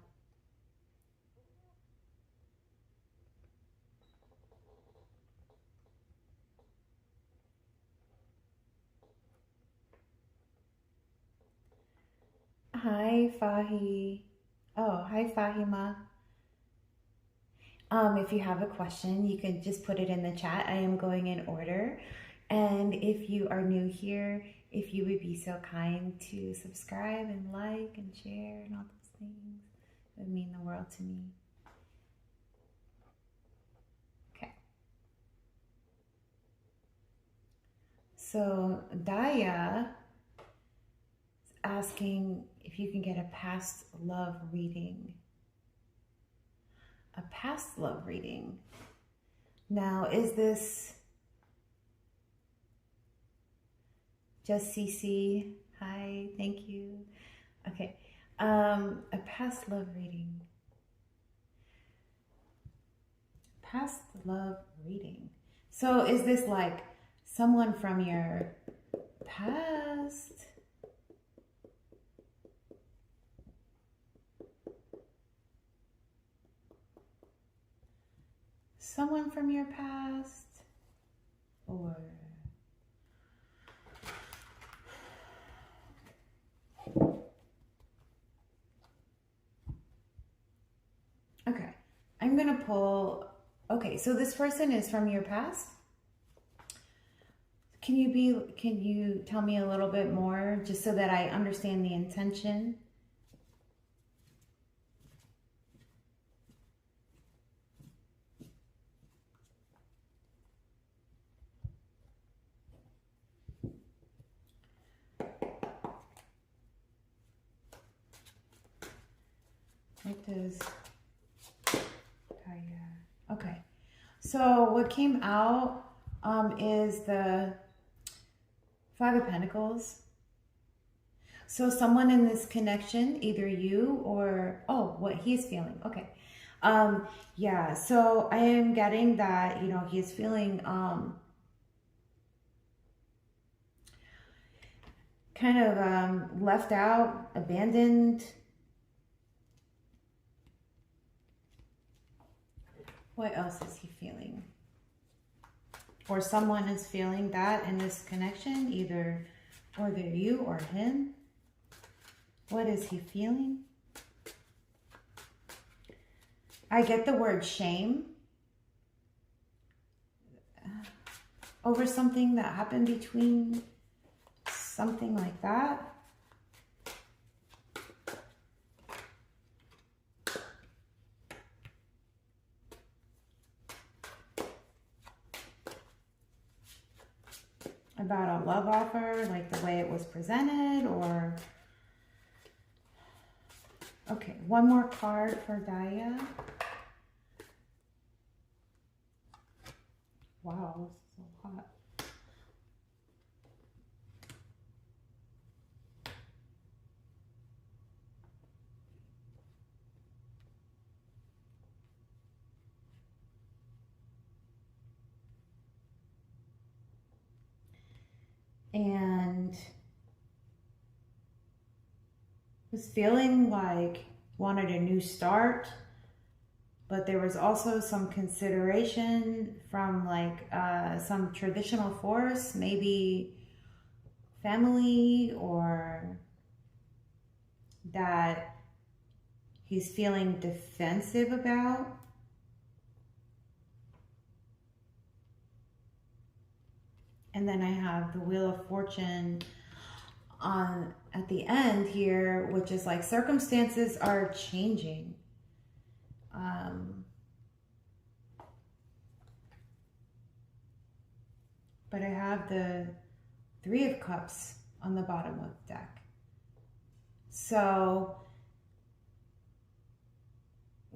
Hi, Fahi. Oh, hi, Fahima. If you have a question, you can just put it in the chat. I am going in order. And if you are new here, if you would be so kind to subscribe and like and share and all those things, it would mean the world to me. Okay. So Daya is asking if you can get a past love reading. A past love reading. Now, is this just CC? Hi, thank you. Okay, a past love reading. Past love reading. So is this like someone from your past? Someone from your past? Or okay, I'm gonna pull. Okay, so this person is from your past. Can you tell me a little bit more just so that I understand the intention? What does okay, so what came out is the Five of Pentacles. So someone in this connection, either you or, oh, what he's feeling. Okay. Yeah, so I am getting that, you know, he's feeling kind of left out, abandoned. What else is he feeling? Or someone is feeling that in this connection, either you or him. What is he feeling? I get the word shame over something that happened between, something like that. About a love offer, like the way it was presented, or... Okay, one more card for Daya. Wow, this is so hot. And was feeling like wanted a new start, but there was also some consideration from like some traditional force, maybe family or that he's feeling defensive about. And then I have the Wheel of Fortune on at the end here, which is like circumstances are changing. But I have the Three of Cups on the bottom of the deck. So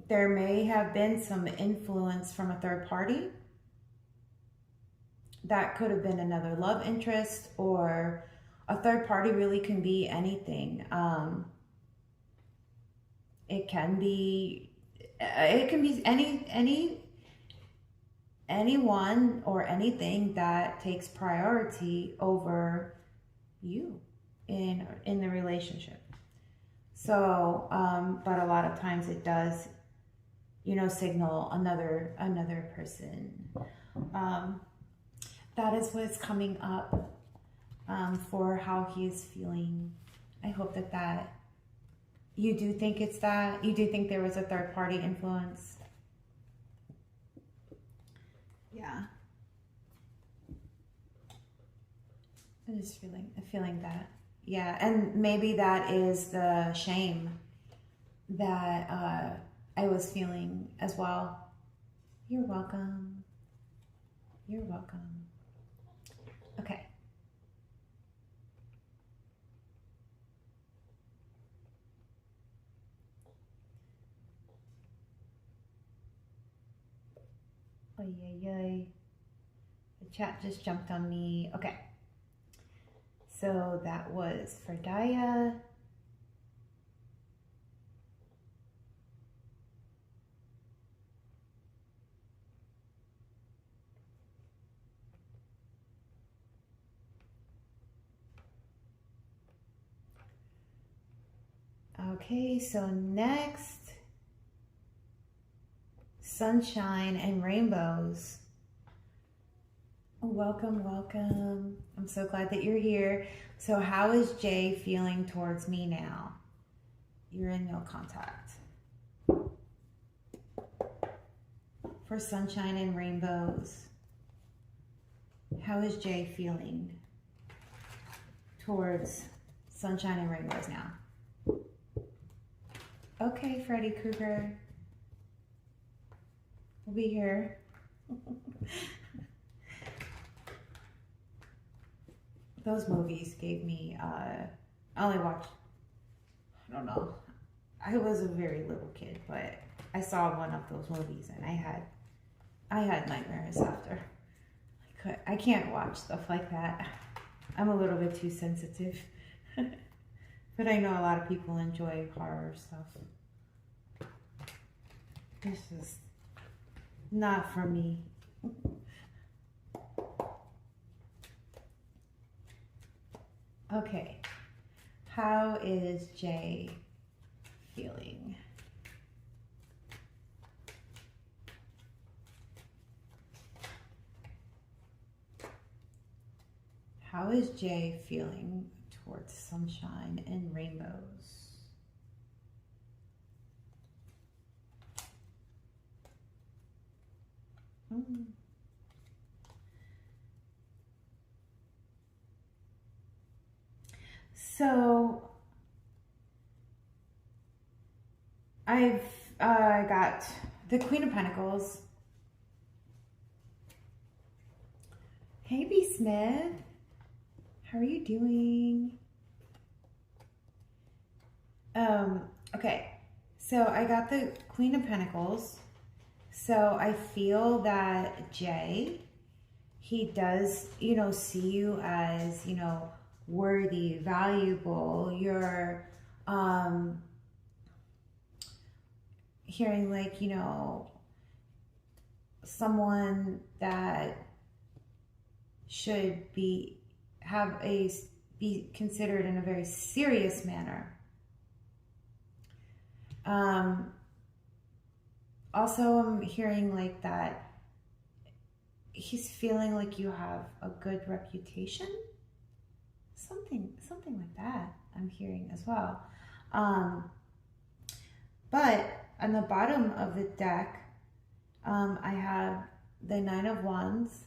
there may have been some influence from a third party. That could have been another love interest, or a third party really can be anything. It can be anyone or anything that takes priority over you in the relationship. So, but a lot of times it does, signal another person. That is what's coming up for how he's feeling. I hope that you do think it's that. You do think there was a third party influence. Yeah. I'm just feeling that. Yeah, and maybe that is the shame that I was feeling as well. You're welcome. You're welcome. Okay. Oy, oy, oy. The chat just jumped on me. Okay. So that was for Daya. Okay, so next, sunshine and rainbows. Welcome, welcome. I'm so glad that you're here. So how is Jay feeling towards me now? You're in no contact. For sunshine and rainbows, how is Jay feeling towards sunshine and rainbows now? Okay, Freddy Krueger. We'll be here. Those movies gave me, I only watched, I don't know. I was a very little kid, but I saw one of those movies and I had nightmares after. I can't watch stuff like that. I'm a little bit too sensitive. But I know a lot of people enjoy horror stuff. It's just not for me. Okay, how is Jay feeling? How is Jay feeling towards sunshine and rainbows? So I've got the Queen of Pentacles. Hey, B. Smith. How are you doing? Okay, so I got the Queen of Pentacles. So I feel that Jay, he does, see you as, worthy, valuable. You're hearing like, someone that should be considered in a very serious manner. Also, I'm hearing like that he's feeling like you have a good reputation. Something like that I'm hearing as well. But on the bottom of the deck, I have the Nine of Wands.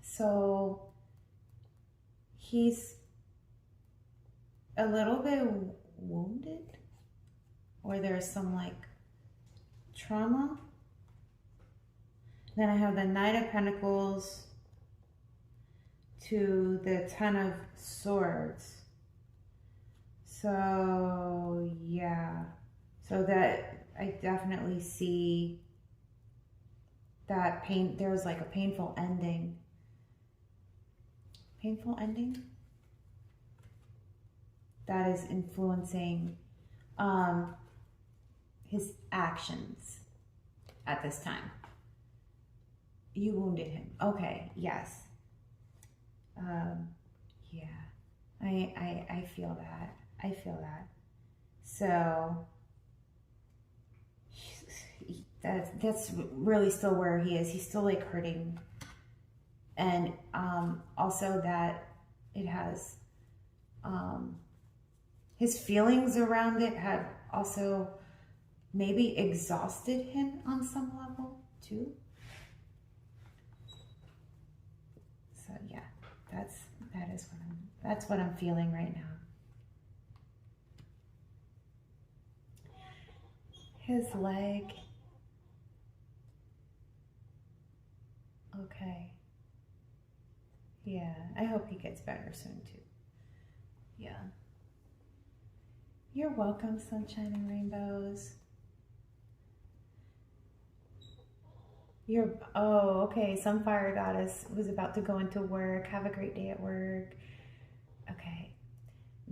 So he's a little bit wounded, or there's some like trauma. Then I have the Knight of Pentacles to the Ten of Swords. So yeah, so that I definitely see that pain. There's like a painful ending. Painful ending that is influencing his actions at this time. You wounded him. Okay, yes. Yeah, I feel that. I feel that. So that's really still where he is. He's still like hurting. And also that it has, his feelings around it have also maybe exhausted him on some level too. So yeah, that's what I'm feeling right now. His leg. Okay. Yeah, I hope he gets better soon too. Yeah. You're welcome, sunshine and rainbows. Oh, okay. Some fire goddess was about to go into work. Have a great day at work. Okay.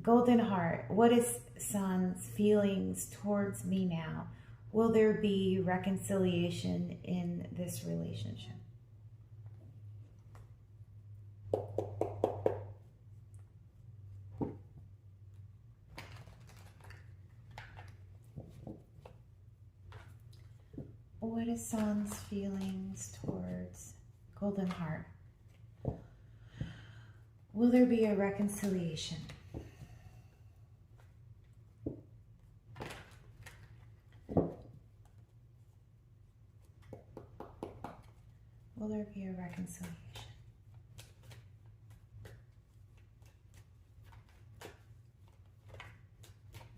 Golden heart. What is Sun's feelings towards me now? Will there be reconciliation in this relationship? What is Sun's feelings towards Golden Heart? Will there be a reconciliation? Will there be a reconciliation?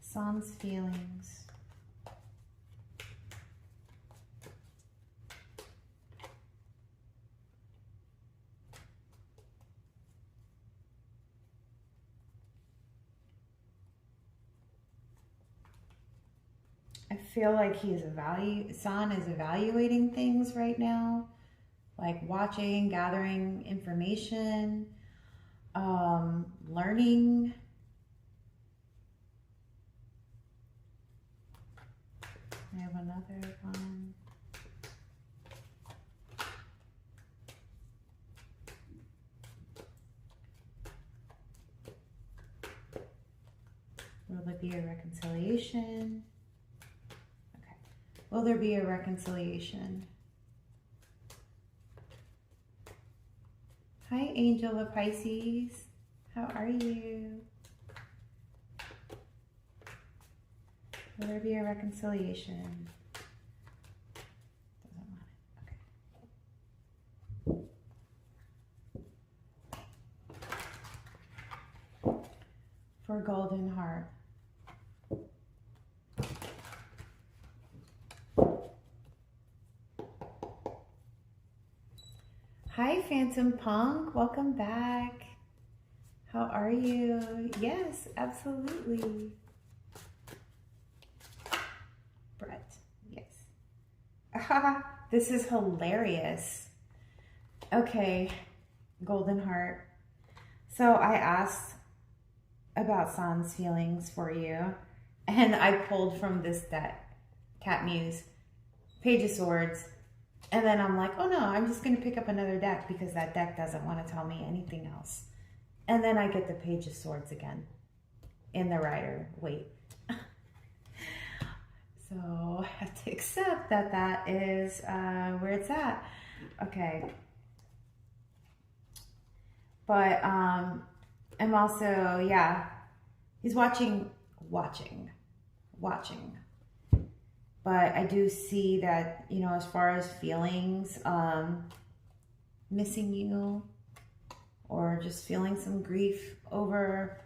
Sun's feelings. I feel like Sun is evaluating things right now, like watching, gathering information, learning. I have another one. Will there be a reconciliation? Okay. Will there be a reconciliation? Hi, Angel of Pisces. How are you? Will there be a reconciliation? Doesn't want it. Okay. For Golden Heart. Hi, Phantom Punk. Welcome back. How are you? Yes, absolutely. Brett, yes. This is hilarious. Okay, Golden Heart. So I asked about Sun's feelings for you, and I pulled from this deck, Cat Muse, Page of Swords, and then I'm like, oh no, I'm just going to pick up another deck because that deck doesn't want to tell me anything else. And then I get the Page of Swords again in the Rider Waite. So I have to accept that that is where it's at. Okay. But I'm also, yeah, He's watching. But I do see that, you know, as far as feelings, missing you, or just feeling some grief over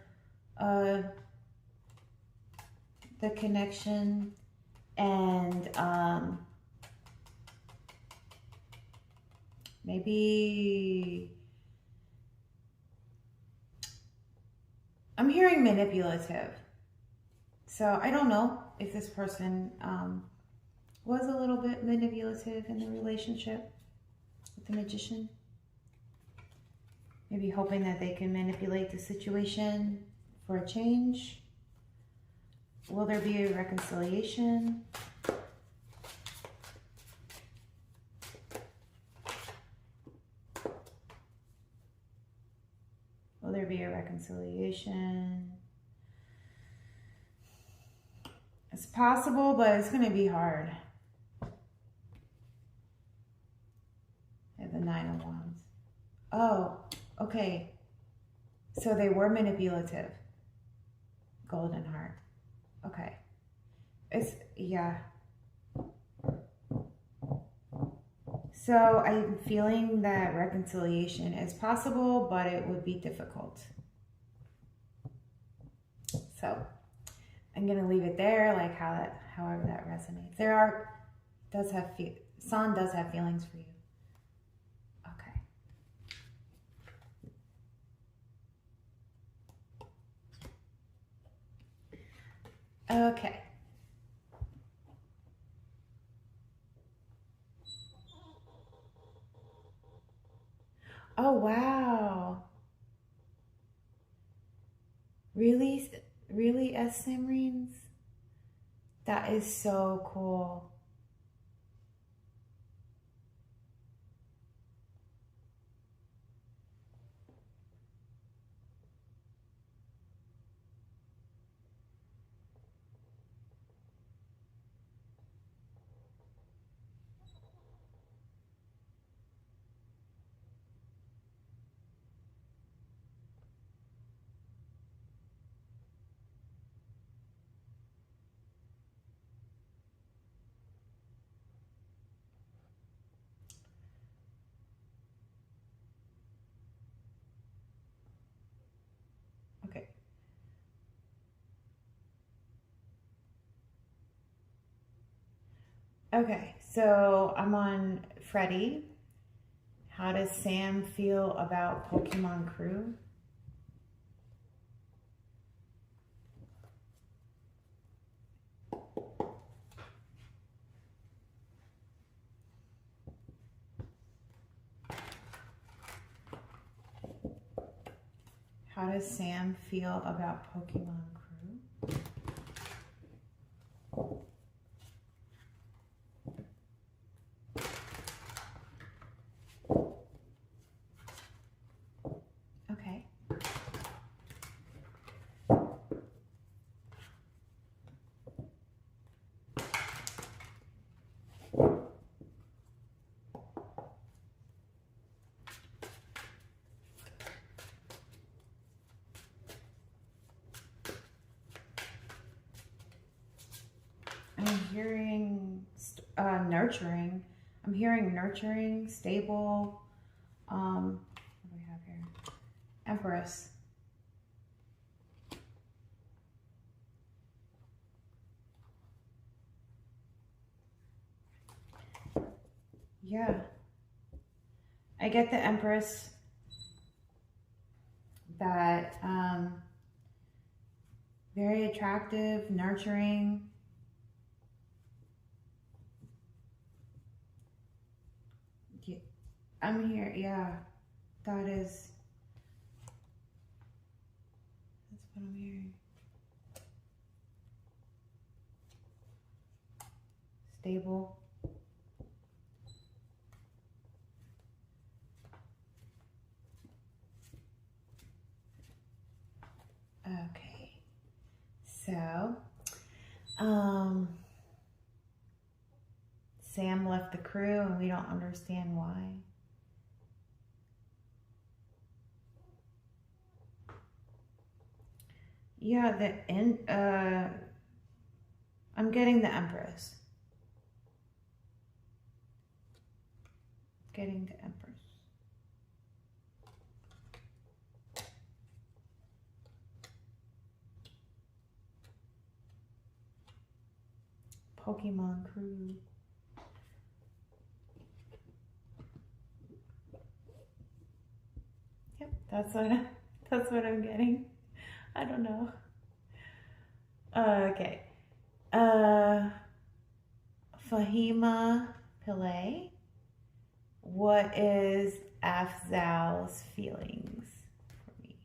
the connection, and maybe I'm hearing manipulative. So I don't know if this person was a little bit manipulative in the relationship with the Magician. Maybe hoping that they can manipulate the situation for a change. Will there be a reconciliation? Will there be a reconciliation? It's possible, but it's going to be hard. I have the 9 of Wands. Oh, okay. So they were manipulative. Golden Heart. Okay. Yeah. So I'm feeling that reconciliation is possible, but it would be difficult. So I'm going to leave it there, like however that resonates. Sun does have feelings for you. Okay. Oh, wow. Really, Samreens? That is so cool. Okay. Okay, so I'm on Freddie. How does Sam feel about Pokemon Crew? How does Sam feel about Pokemon Crew? Okay. I'm hearing nurturing. I'm hearing nurturing, stable. What do we have here? Empress. Yeah. I get the Empress, that very attractive, nurturing. I'm here, yeah. That's what I'm hearing. Stable. Okay. So, Sam left the crew and we don't understand why. Yeah, I'm getting the Empress. Getting the Empress. Pokemon Crew. Yep, that's what I'm getting. I don't know. Okay. Fahima Pillay. What is Afzal's feelings for me?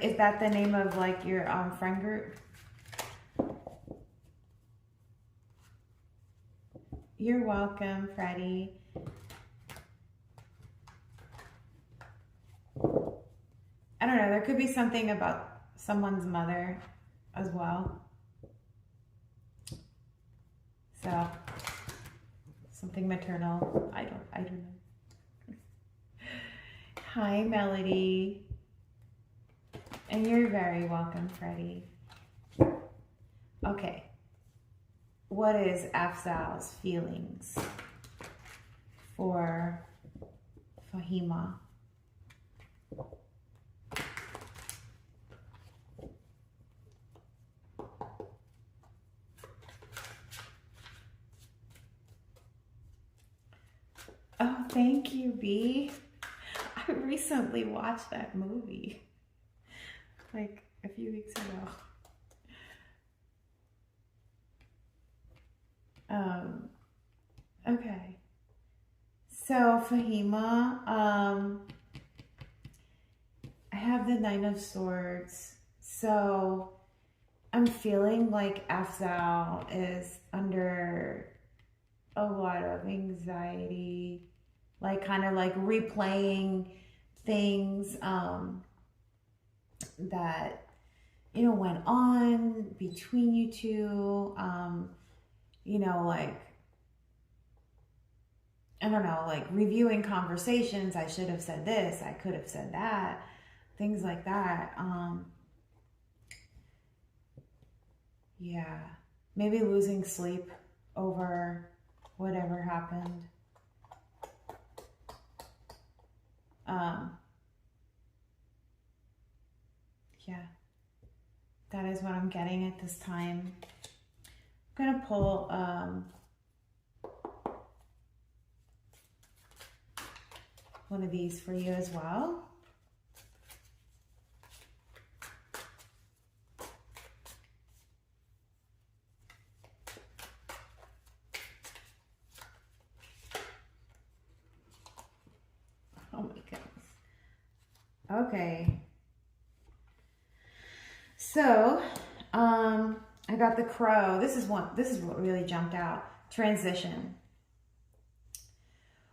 Is that the name of like your friend group? You're welcome, Freddie. I don't know, there could be something about someone's mother as well. So something maternal. I don't know. Hi, Melody. And you're very welcome, Freddie. Okay. What is Afzal's feelings for Fahima? Oh, thank you, B. I recently watched that movie, like a few weeks ago. Okay. So Fahima, I have the Nine of Swords. So I'm feeling like Afzal is under a lot of anxiety, like kind of like replaying things that, you know, went on between you two, you know, like, I don't know, like reviewing conversations. I should have said this, I could have said that, things like that. Yeah, maybe losing sleep over whatever happened. Yeah, that is what I'm getting at this time. I'm gonna pull one of these for you as well. Oh my goodness. Okay. So, I got the Crow. This is what really jumped out. Transition.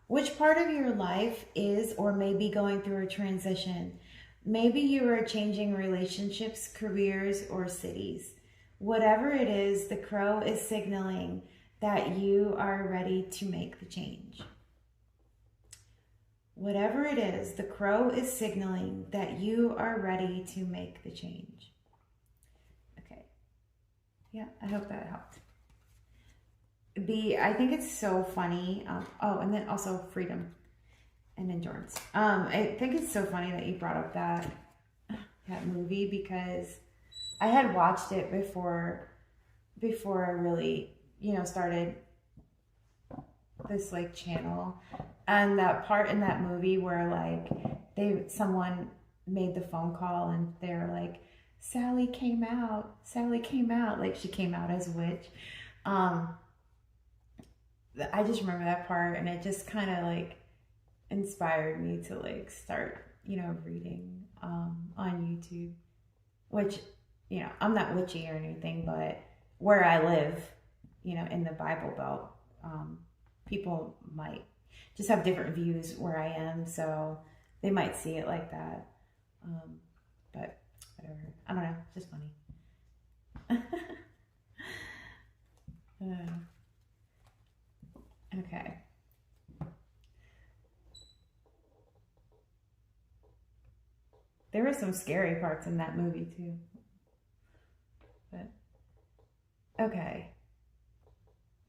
Which part of your life is or may be going through a transition? Maybe you are changing relationships, careers, or cities. Whatever it is, the Crow is signaling that you are ready to make the change. Whatever it is, the Crow is signaling that you are ready to make the change. Okay. Yeah, I hope that helped. B, I think it's so funny. Oh, and then also freedom and endurance. I think it's so funny that you brought up that movie, because I had watched it before I really, you know, started this like channel, and that part in that movie where like someone made the phone call and they're like, Sally came out, like she came out as a witch. I just remember that part, and it just kind of like inspired me to like start, you know, reading on YouTube, which, you know, I'm not witchy or anything, but where I live, you know, in the Bible Belt, people might just have different views where I am, so they might see it like that. There were some scary parts in that movie too. But okay.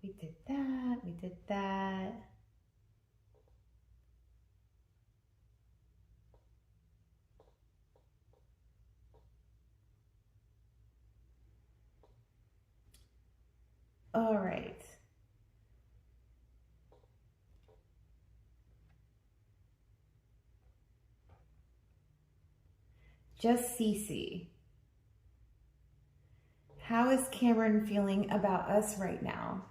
We did that. We did that. All right. Just Cece. How is Cameron feeling about us right now?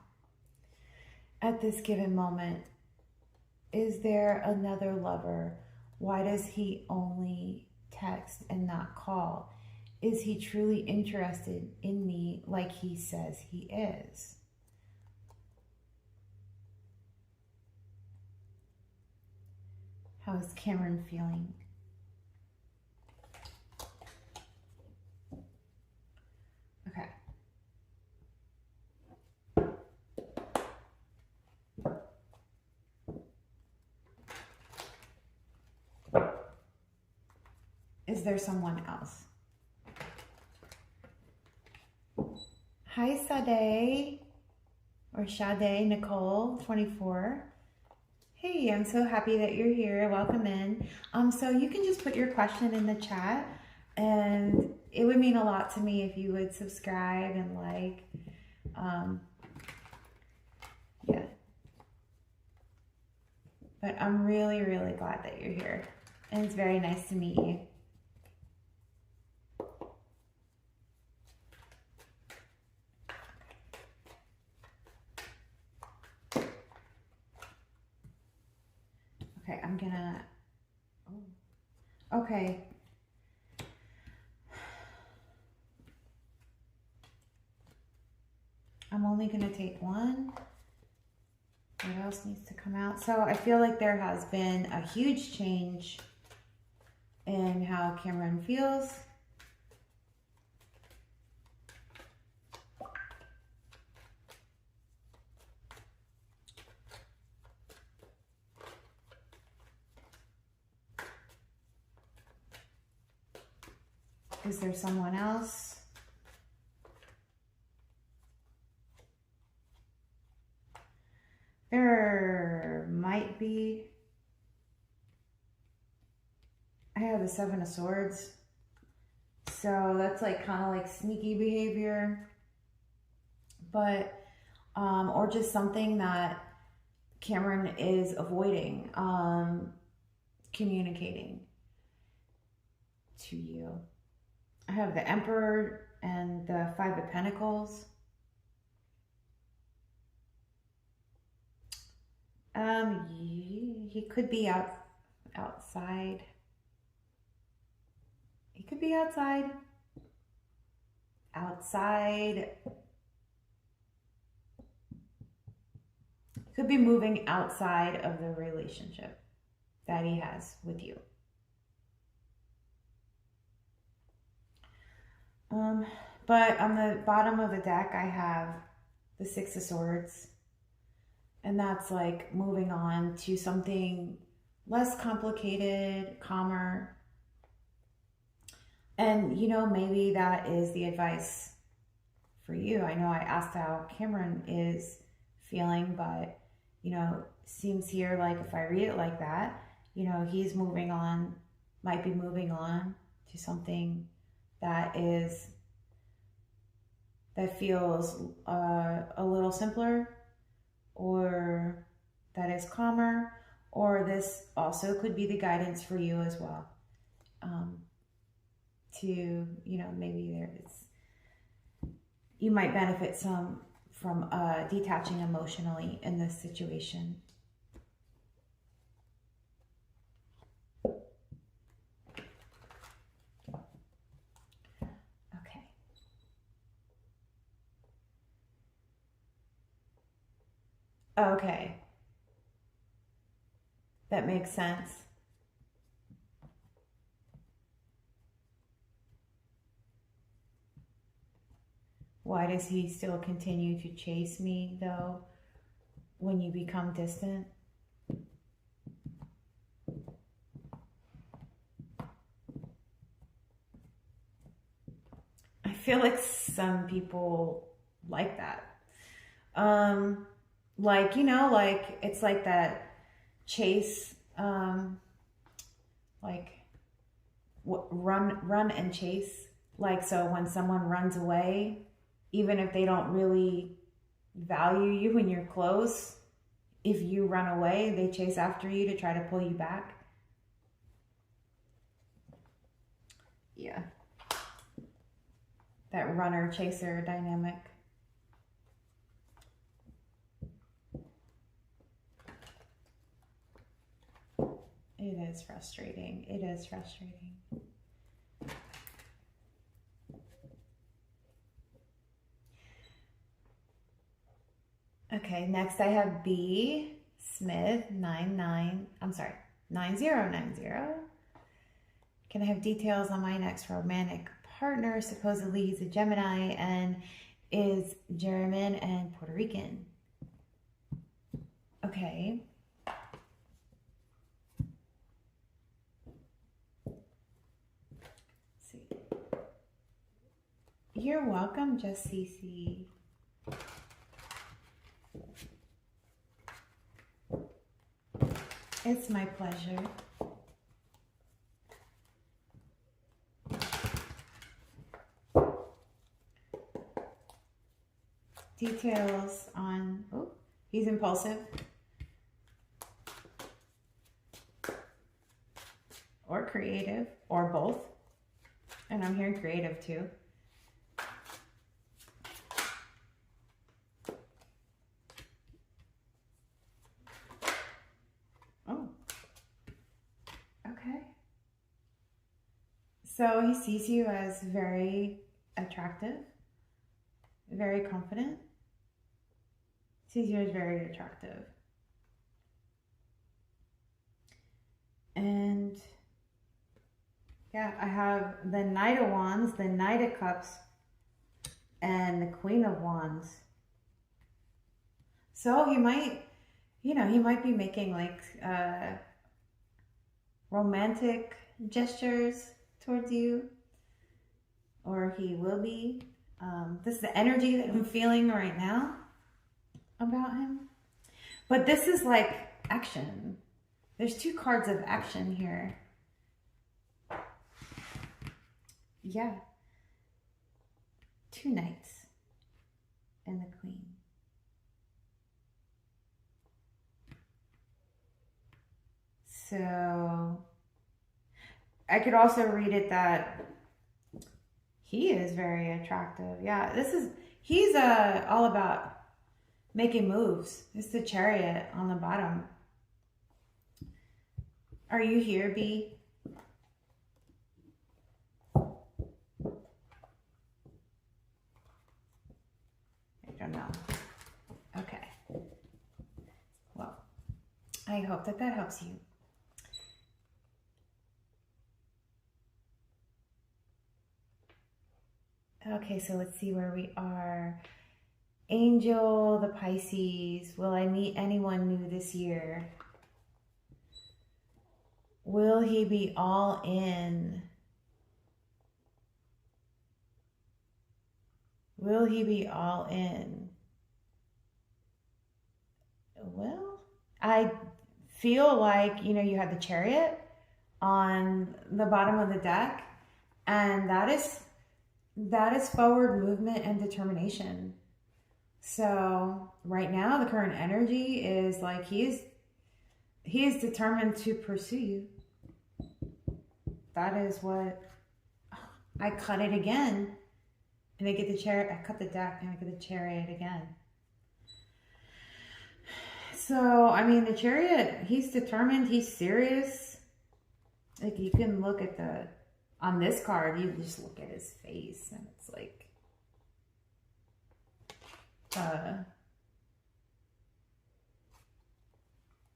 At this given moment, is there another lover? Why does he only text and not call? Is he truly interested in me like he says he is? How is Cameron feeling? Okay. Is there someone else? Hi, Sade, or Sade Nicole, 24. Hey, I'm so happy that you're here. Welcome in. So you can just put your question in the chat, and it would mean a lot to me if you would subscribe and like. Yeah. But I'm really, really glad that you're here, and it's very nice to meet you. Okay, I'm gonna, okay. I'm only gonna take one. What else needs to come out? So I feel like there has been a huge change in how Cameron feels. Is there someone else? There might be. I have the Seven of Swords. So that's like kind of like sneaky behavior. But, or just something that Cameron is avoiding communicating to you. I have the Emperor and the Five of Pentacles. He could be outside. He could be outside. Could be moving outside of the relationship that he has with you. But on the bottom of the deck, I have the Six of Swords. And that's like moving on to something less complicated, calmer. And, you know, maybe that is the advice for you. I know I asked how Cameron is feeling, but, you know, seems here like if I read it like that, you know, he's moving on, might be moving on to something that feels a little simpler, or that is calmer, or this also could be the guidance for you as well. To, you know, maybe you might benefit some from detaching emotionally in this situation. Okay. That makes sense. Why does he still continue to chase me, though, when you become distant? feel like some people like that. Like, you know, like it's like that chase, like run and chase. Like, so when someone runs away, even if they don't really value you when you're close, if you run away, they chase after you to try to pull you back. Yeah. That runner-chaser dynamic. It is frustrating. It is frustrating. Okay, next I have B. Smith 9090. Can I have details on my next romantic partner? Supposedly he's a Gemini and is German and Puerto Rican. Okay. Let's see. You're welcome, Just CC. It's my pleasure. Details on, oh, he's impulsive. Or creative, or both. And I'm hearing creative too. So he sees you as very attractive, very confident. Sees you as very attractive. And yeah, I have the Knight of Wands, the Knight of Cups, and the Queen of Wands. So he might, you know, he might be making like romantic gestures towards you, or he will be. This is the energy that I'm feeling right now about him. But this is like action. There's two cards of action here. Yeah. Two knights and the queen. So I could also read it that he is very attractive. Yeah, he's all about making moves. It's the Chariot on the bottom. Are you here, B? I don't know. Okay. Well, I hope that helps you. Okay, so let's see where we are. Angel, the Pisces. Will I meet anyone new this year? Will he be all in? Will he be all in? Well, I feel like, you know, you have the Chariot on the bottom of the deck, and that is forward movement and determination. So right now, the current energy is like he is determined to pursue you. That is what I cut it again, and I get the Chariot. I cut the deck, and I get the Chariot again. So I mean, the Chariot. He's determined. He's serious. Like, you can look at on this card, you just look at his face, and it's like,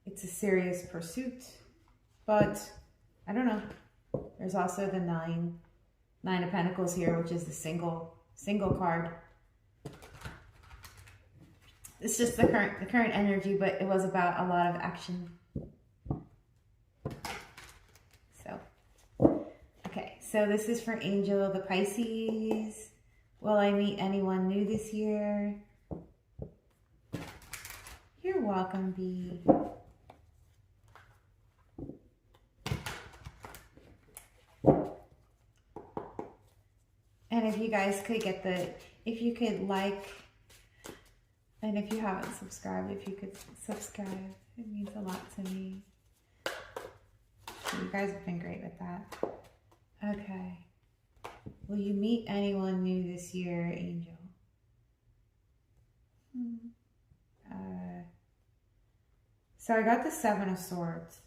it's a serious pursuit. But I don't know. There's also the Nine of Pentacles here, which is the single card. It's just the current energy, but it was about a lot of action. So, okay. So this is for Angel, the Pisces. Will I meet anyone new this year? You're welcome, B. And if you guys could get if you could like, and if you haven't subscribed, if you could subscribe, it means a lot to me. You guys have been great with that. Okay. Will you meet anyone new this year, Angel? So I got the 7 of Swords.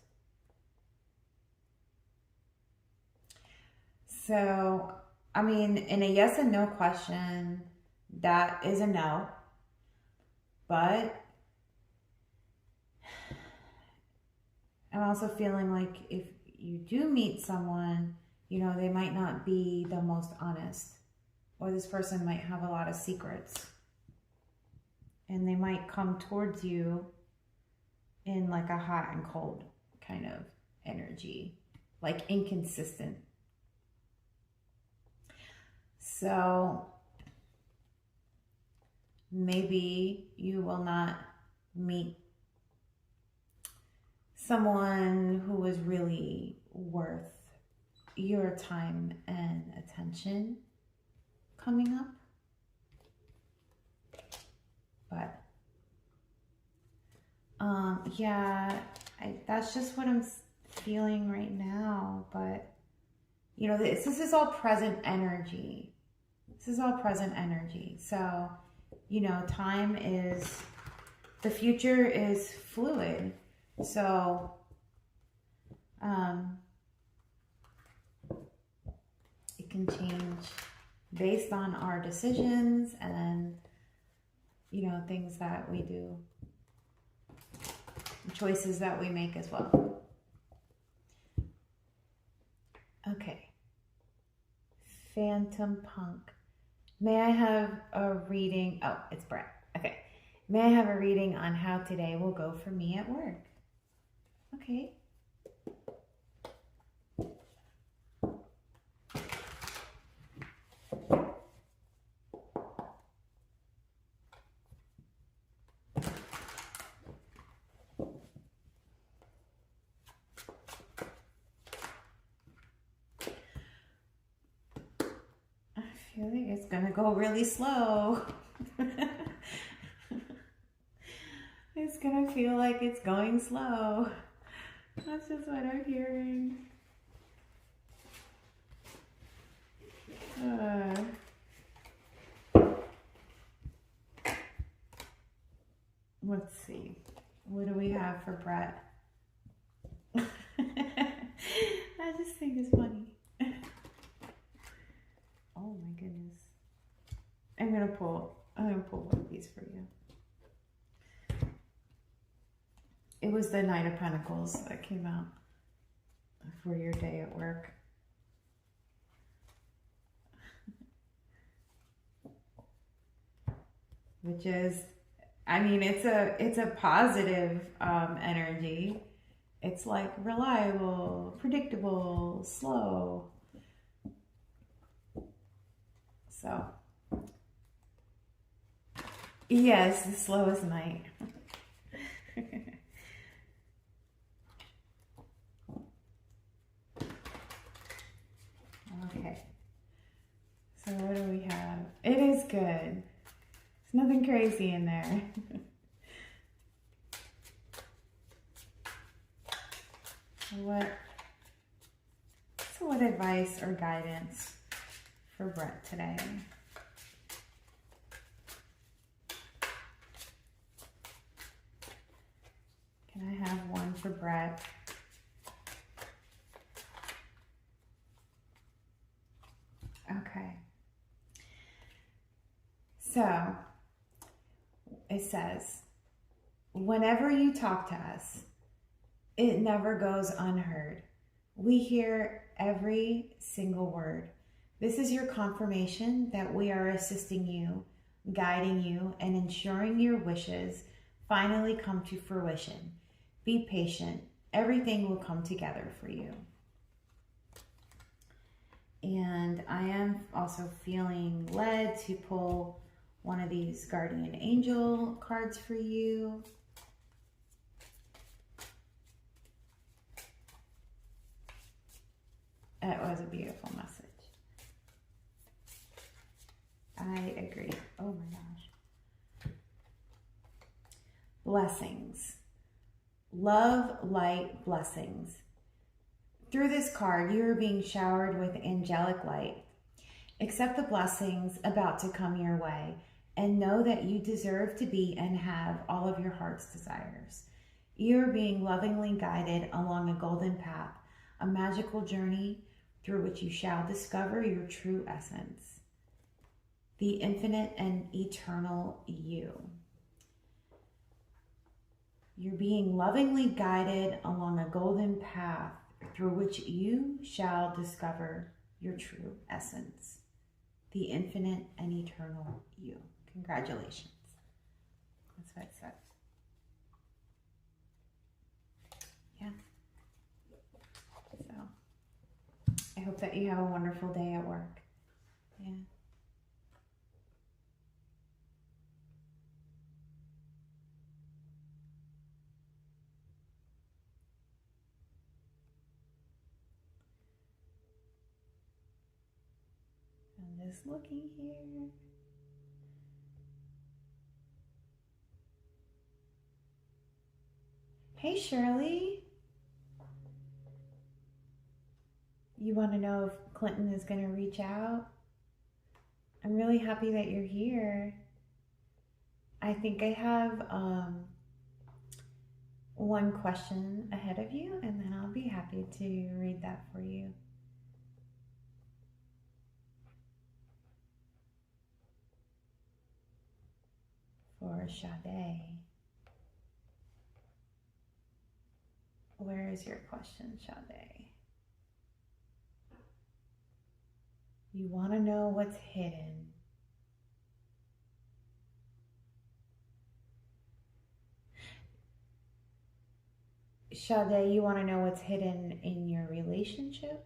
So, I mean, in a yes and no question, that is a no. But I'm also feeling like if you do meet someone, you know, they might not be the most honest, or this person might have a lot of secrets, and they might come towards you in like a hot and cold kind of energy, like inconsistent. So maybe you will not meet someone who is really worth your time and attention coming up. But yeah, that's just what I'm feeling right now. But you know, this is all present energy. This is all present energy. So, you know, the future is fluid. So, it can change based on our decisions and, you know, things that we do, choices that we make as well. Okay. Phantom Punk. May I have a reading? Oh, it's Brett. Okay. May I have a reading on how today will go for me at work? Okay. I feel like it's gonna go really slow. It's gonna feel like it's going slow. That's just what I'm hearing. Let's see. What do we have for Brett? I just think it's funny. Oh my goodness. I'm gonna pull one of these for you. It was the Knight of Pentacles that came out for your day at work. Which is, I mean, it's a positive energy. It's like reliable, predictable, slow. So, yes, the slowest night. Okay. So what do we have? It is good. There's nothing crazy in there. What advice or guidance for Brett today? Can I have one for Brett? Okay. So it says, whenever you talk to us, it never goes unheard. We hear every single word. This is your confirmation that we are assisting you, guiding you, and ensuring your wishes finally come to fruition. Be patient. Everything will come together for you. And I am also feeling led to pull one of these guardian angel cards for you. It was a beautiful message. I agree. Oh my gosh. Blessings. Love, light, blessings. Through this card, you are being showered with angelic light. Accept the blessings about to come your way and know that you deserve to be and have all of your heart's desires. You are being lovingly guided along a golden path, a magical journey through which you shall discover your true essence, the infinite and eternal you. You're being lovingly guided along a golden path through which you shall discover your true essence, the infinite and eternal you. Congratulations. That's what it says. Yeah. So I hope that you have a wonderful day at work. Yeah. I'm just looking here. Hey, Shirley. You want to know if Clinton is going to reach out? I'm really happy that you're here. I think I have one question ahead of you, and then I'll be happy to read that for you. For Sade. Where is your question, Sade? You want to know what's hidden. Sade, you want to know what's hidden in your relationship?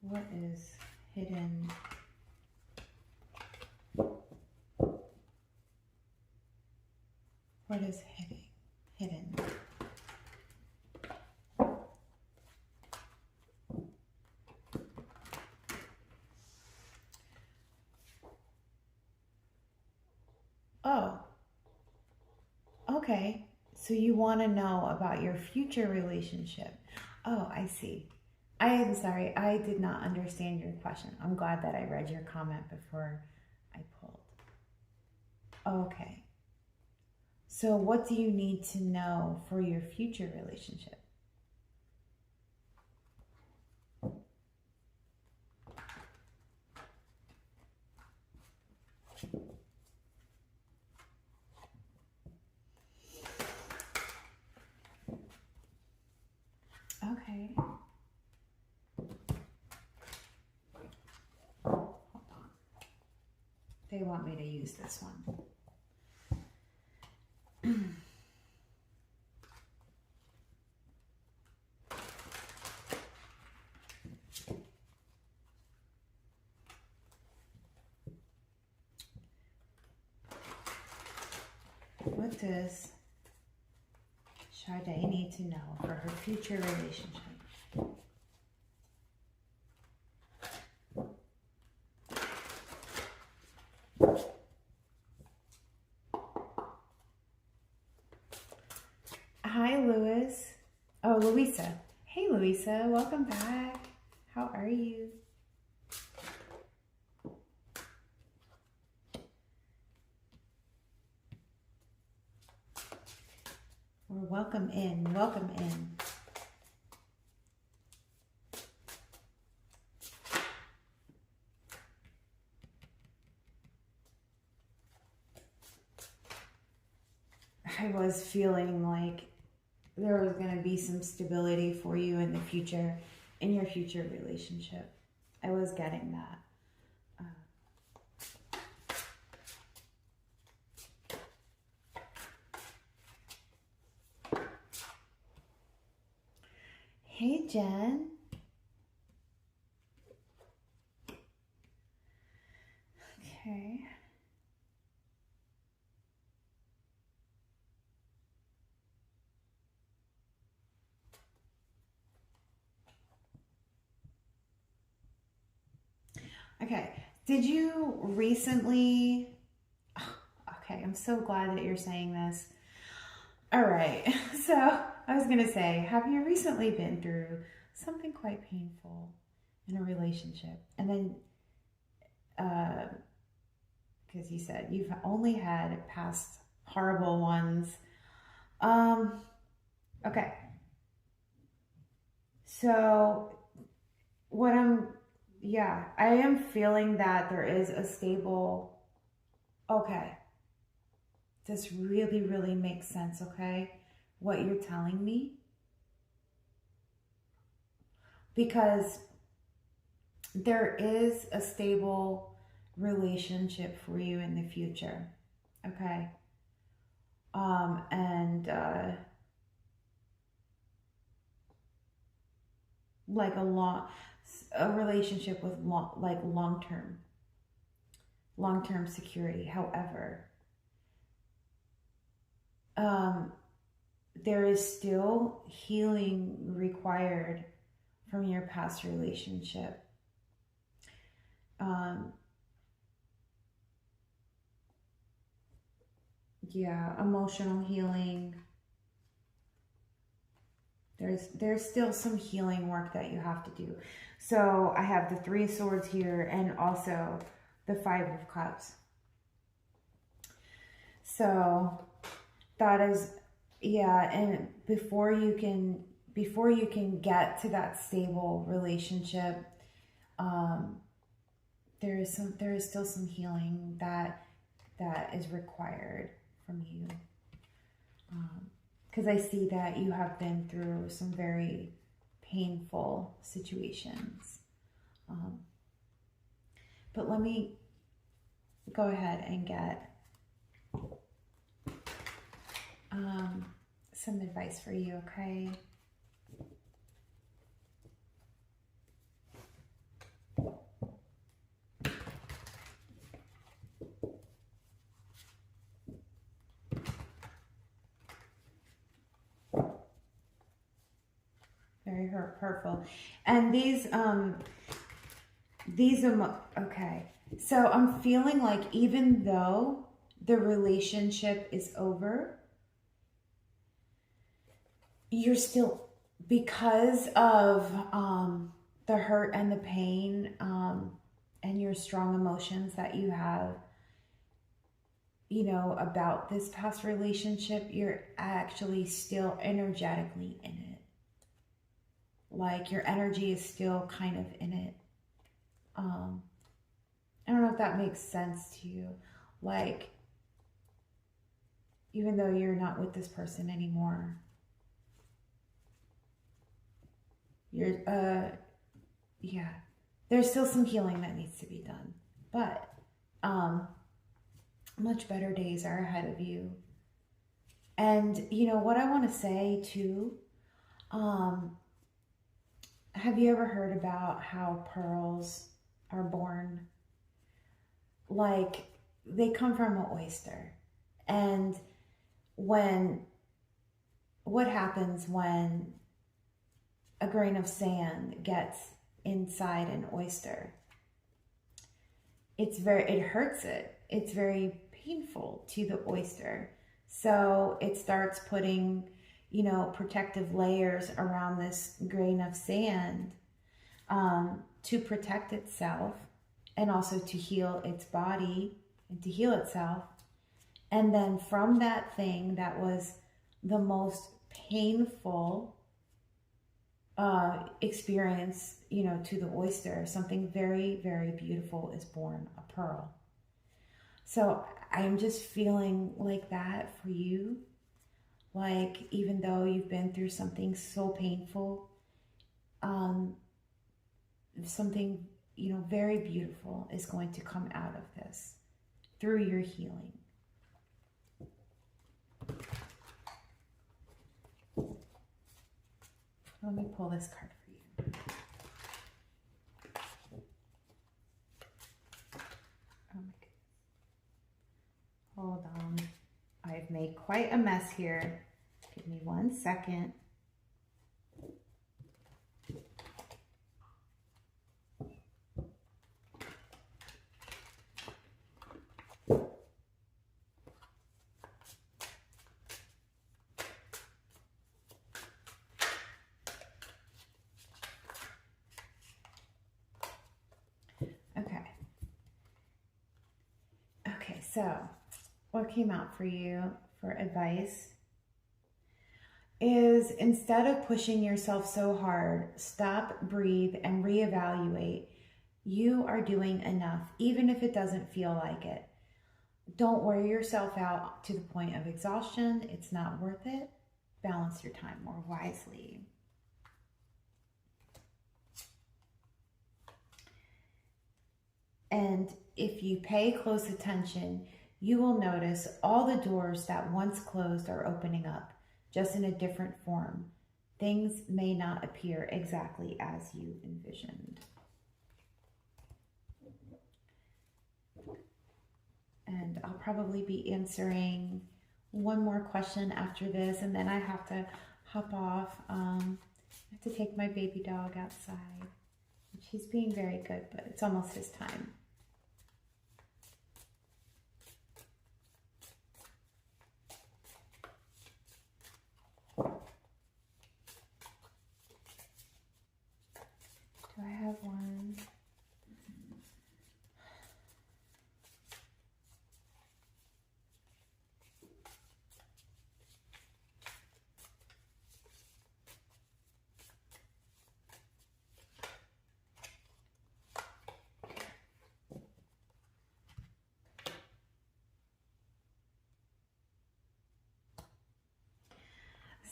What is hidden? What is hidden? Oh, okay. So you want to know about your future relationship. Oh, I see. I am sorry. I did not understand your question. I'm glad that I read your comment before I pulled. Okay. So what do you need to know for your future relationship? Okay. Hold on. They want me to use this one. What does Sade need to know for her future relationship? Hi, Louis. Oh, Louisa. Hey, Louisa. Welcome back. How are you? Or welcome in. Welcome in. I was feeling like there was going to be some stability for you in the future, in your future relationship. I was getting that. Hey, Jen. Okay. Okay. Did you recently... Okay, I'm so glad that you're saying this. All right. So I was going to say, have you recently been through something quite painful in a relationship? And then, because you said you've only had past horrible ones. Okay. So I am feeling that there is a stable, okay. This really, really makes sense, okay? What you're telling me. Because there is a stable relationship for you in the future, okay? Like a relationship with long-term security. However, there is still healing required from your past relationship. Emotional healing. There's still some healing work that you have to do. So I have the 3 of Swords here and also the 5 of Cups. So that is, and before you can get to that stable relationship, there is still some healing that is required from you. Because I see that you have been through some very painful situations. But let me go ahead and get some advice for you, okay? Very hurtful. And okay. So I'm feeling like even though the relationship is over, you're still, because of the hurt and the pain and your strong emotions that you have, about this past relationship, you're actually still energetically in it. Like your energy is still kind of in it. I don't know if that makes sense to you. Like, even though you're not with this person anymore, there's still some healing that needs to be done. But much better days are ahead of you. And what I want to say too, have you ever heard about how pearls are born? Like, they come from an oyster. And what happens when a grain of sand gets inside an oyster? It hurts it. It's very painful to the oyster. So it starts putting, protective layers around this grain of sand to protect itself and also to heal its body and to heal itself. And then from that thing that was the most painful experience, to the oyster, something very, very beautiful is born, a pearl. So I'm just feeling like that for you. like even though you've been through something so painful, something, very beautiful is going to come out of this through your healing. Let me pull this card for you. Oh my goodness. Hold on. I've made quite a mess here. Give me 1 second. Okay, so what came out for you for advice is, instead of pushing yourself so hard, stop, breathe, and reevaluate. You are doing enough, even if it doesn't feel like it. Don't wear yourself out to the point of exhaustion. It's not worth it. Balance your time more wisely. And if you pay close attention, you will notice all the doors that once closed are opening up, just in a different form. Things may not appear exactly as you envisioned. And I'll probably be answering one more question after this, and then I have to hop off. I have to take my baby dog outside. He's being very good, but it's almost his time. Do I have one?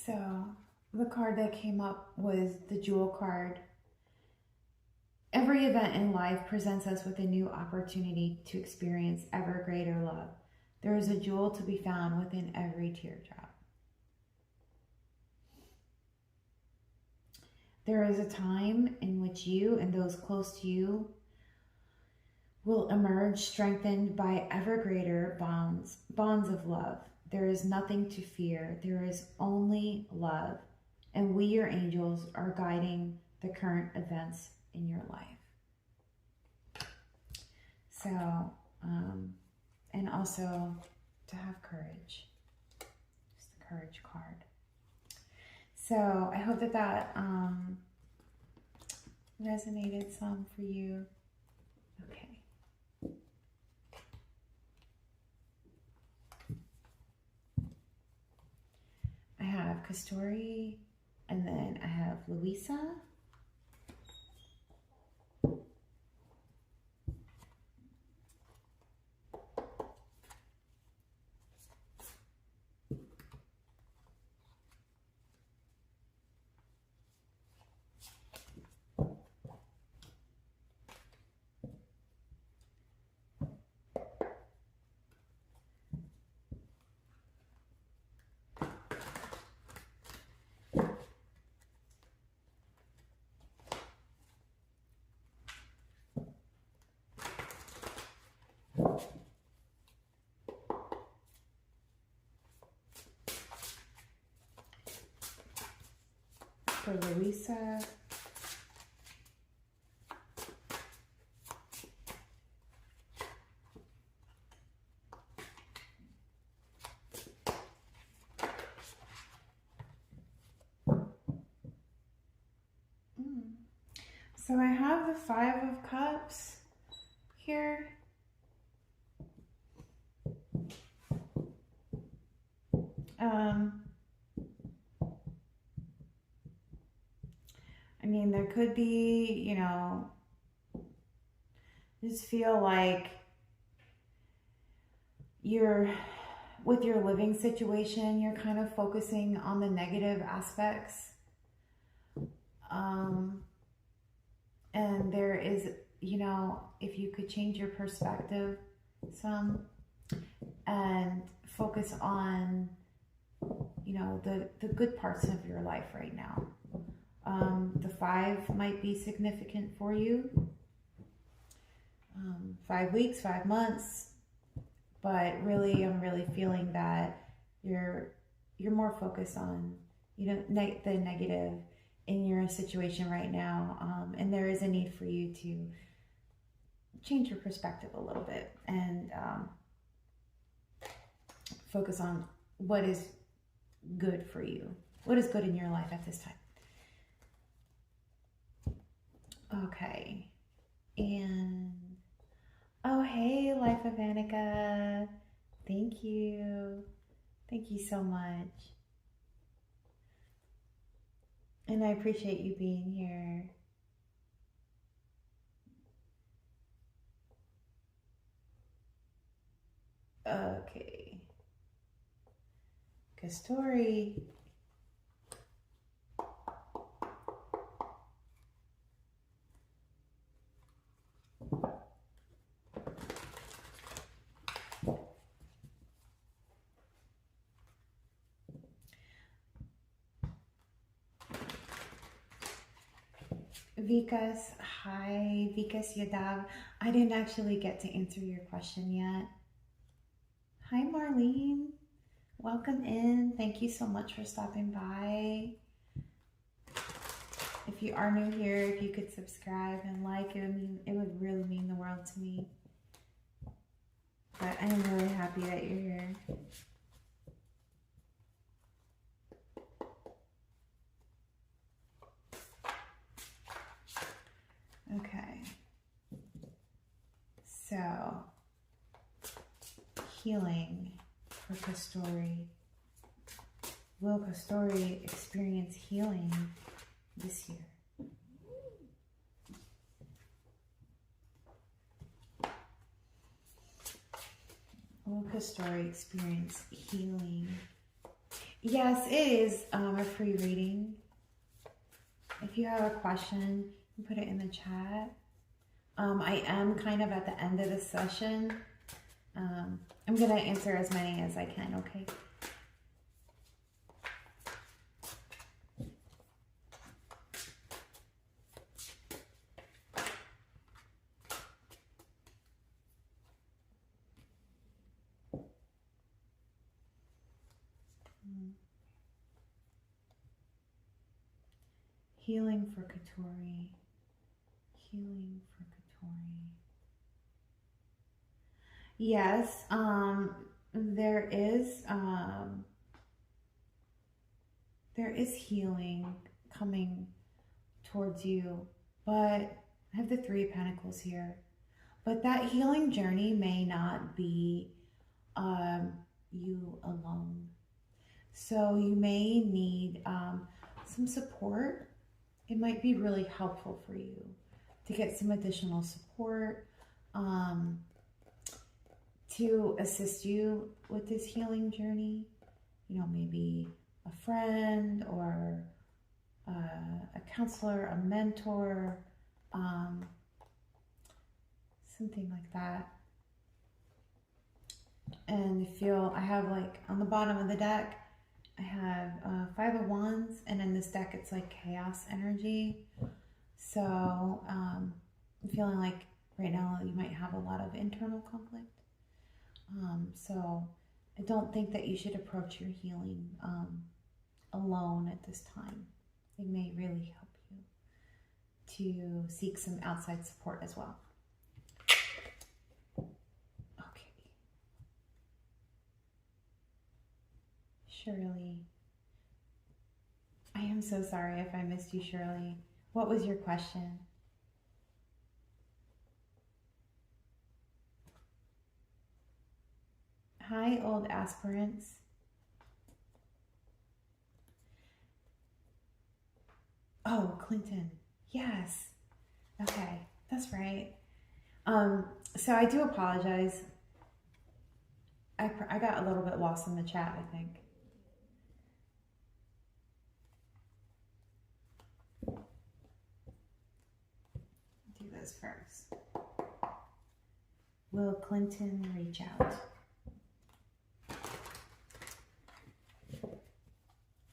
So the card that came up was the Jewel card. Every event in life presents us with a new opportunity to experience ever greater love. There is a jewel to be found within every teardrop. There is a time in which you and those close to you will emerge strengthened by ever greater bonds of love. There is nothing to fear. There is only love. And we, your angels, are guiding the current events in your life. So, and also to have courage. It's the courage card. So I hope that resonated some for you. Okay. I have Kastori, and then I have Louisa. For Louisa, so I have the 5 of Cups here. I mean, there could be, just feel like you're with your living situation, you're kind of focusing on the negative aspects. And there is, you know, if you could change your perspective some and focus on, you know, the good parts of your life right now. The 5 might be significant for you. 5 weeks, 5 months, but really, I'm really feeling that you're more focused on, you know, the negative in your situation right now, and there is a need for you to change your perspective a little bit and focus on what is good for you, what is good in your life at this time. Okay, and oh, hey, Life of Annika. Thank you. Thank you so much. And I appreciate you being here. Okay. Good story. Vikas, hi, Vikas Yadav. I didn't actually get to answer your question yet. Hi, Marlene. Welcome in. Thank you so much for stopping by. If you are new here, if you could subscribe and like, it would really mean the world to me. But I'm really happy that you're here. Okay, so healing for Kastori. Will Kastori experience healing this year? Will Kastori experience healing? Yes, it is a free reading. If you have a question, put it in the chat. I am kind of at the end of the session. I'm going to answer as many as I can, okay? Healing for Katori. Healing for Katori. Yes, there is healing coming towards you, but I have the 3 of Pentacles here. But that healing journey may not be you alone. So you may need some support. It might be really helpful for you to get some additional support to assist you with this healing journey. You know, maybe a friend or a counselor, a mentor, something like that. And I have like on the bottom of the deck, I have 5 of Wands, and in this deck it's like chaos energy. So I'm feeling like right now you might have a lot of internal conflict. So I don't think that you should approach your healing alone at this time. It may really help you to seek some outside support as well. Okay. Shirley. I am so sorry if I missed you, Shirley. What was your question? Hi, old aspirants. Oh, Clinton. Yes. Okay, that's right. So I do apologize. I got a little bit lost in the chat, I think. Do this first. Will Clinton reach out?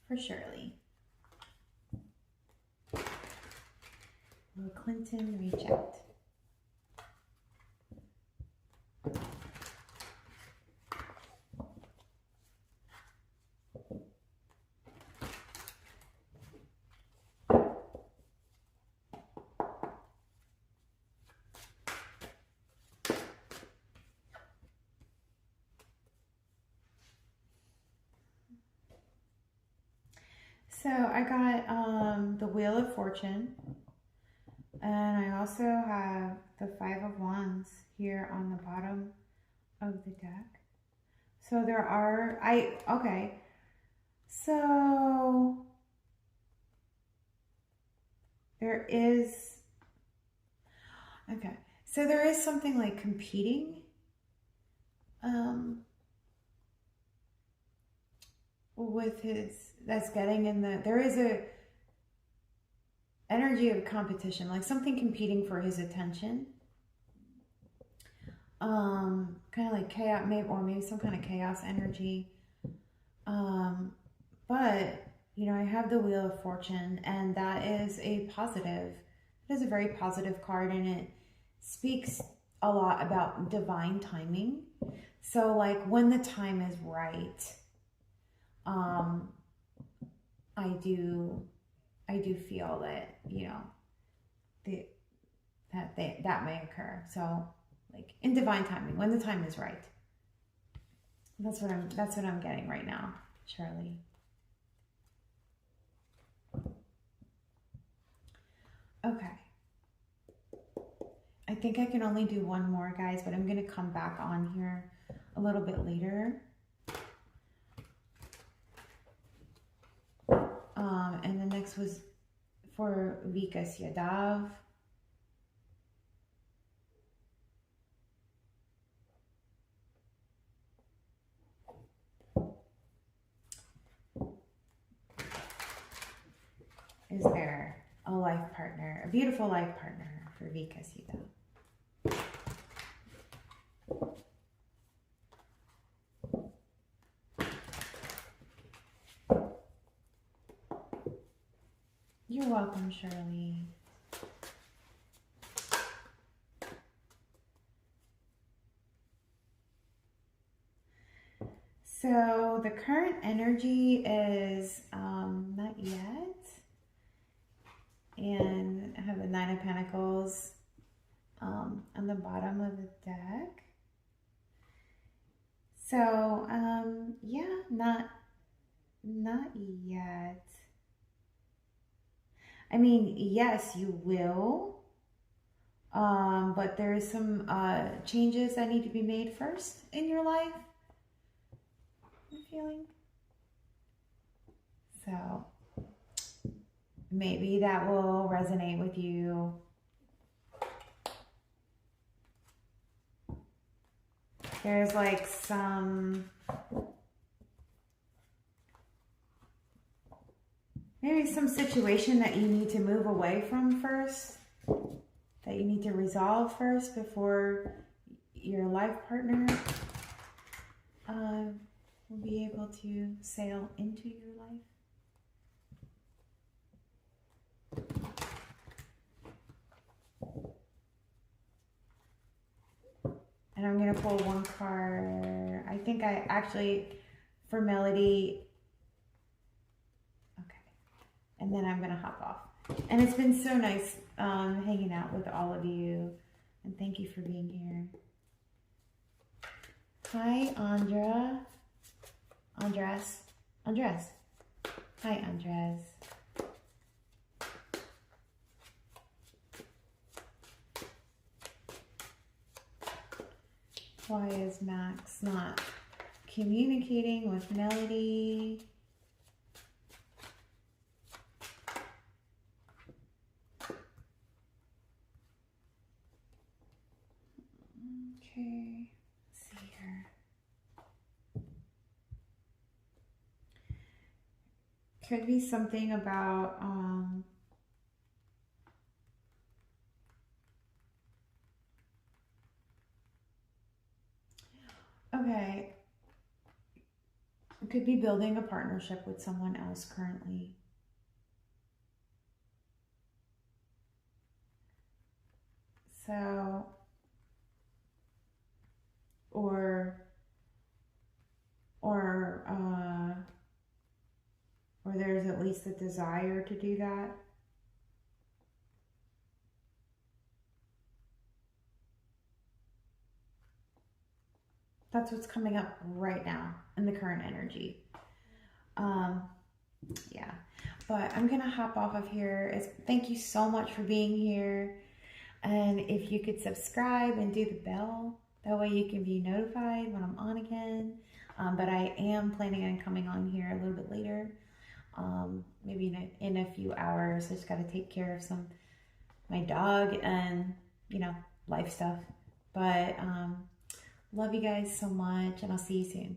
For Shirley. Will Clinton reach out? So I got the Wheel of Fortune, and I also have the Five of Wands here on the bottom of the deck. So there are, okay, so there is, okay, so there is something like competing, with his, that's getting in the, there is a energy of competition, like something competing for his attention. Kind of like chaos, maybe some kind of chaos energy. But you know, I have the Wheel of Fortune, and that is a positive. It is a very positive card, and it speaks a lot about divine timing. So like when the time is right, I do feel that, you know, that may occur. So like in divine timing, when the time is right. That's what I'm getting right now, Charlie. Okay. I think I can only do one more, guys, but I'm going to come back on here a little bit later. And the next was for Vikas Yadav. Is there a life partner, a beautiful life partner for Vikas Yadav? You're welcome, Shirley. So the current energy is not yet. And I have the Nine of Pentacles on the bottom of the deck. So yeah, not yet. I mean, yes, you will, but there is some changes that need to be made first in your life, I'm feeling. So maybe that will resonate with you. There's like maybe some situation that you need to move away from first, that you need to resolve first before your life partner will be able to sail into your life. And I'm going to pull one card. I think I actually, for Melody, okay. And then I'm going to hop off. And it's been so nice hanging out with all of you. And thank you for being here. Hi, Andres. Hi, Andres. Why is Max not communicating with Melody? Okay, let's see here. Could be something about, okay. It could be building a partnership with someone else currently. So, or or there's at least a desire to do that. That's what's coming up right now in the current energy. Yeah, but I'm gonna hop off of here. Thank you so much for being here. And if you could subscribe and do the bell, that way you can be notified when I'm on again. But I am planning on coming on here a little bit later, maybe in a few hours. I just got to take care of my dog and, life stuff. But love you guys so much, and I'll see you soon.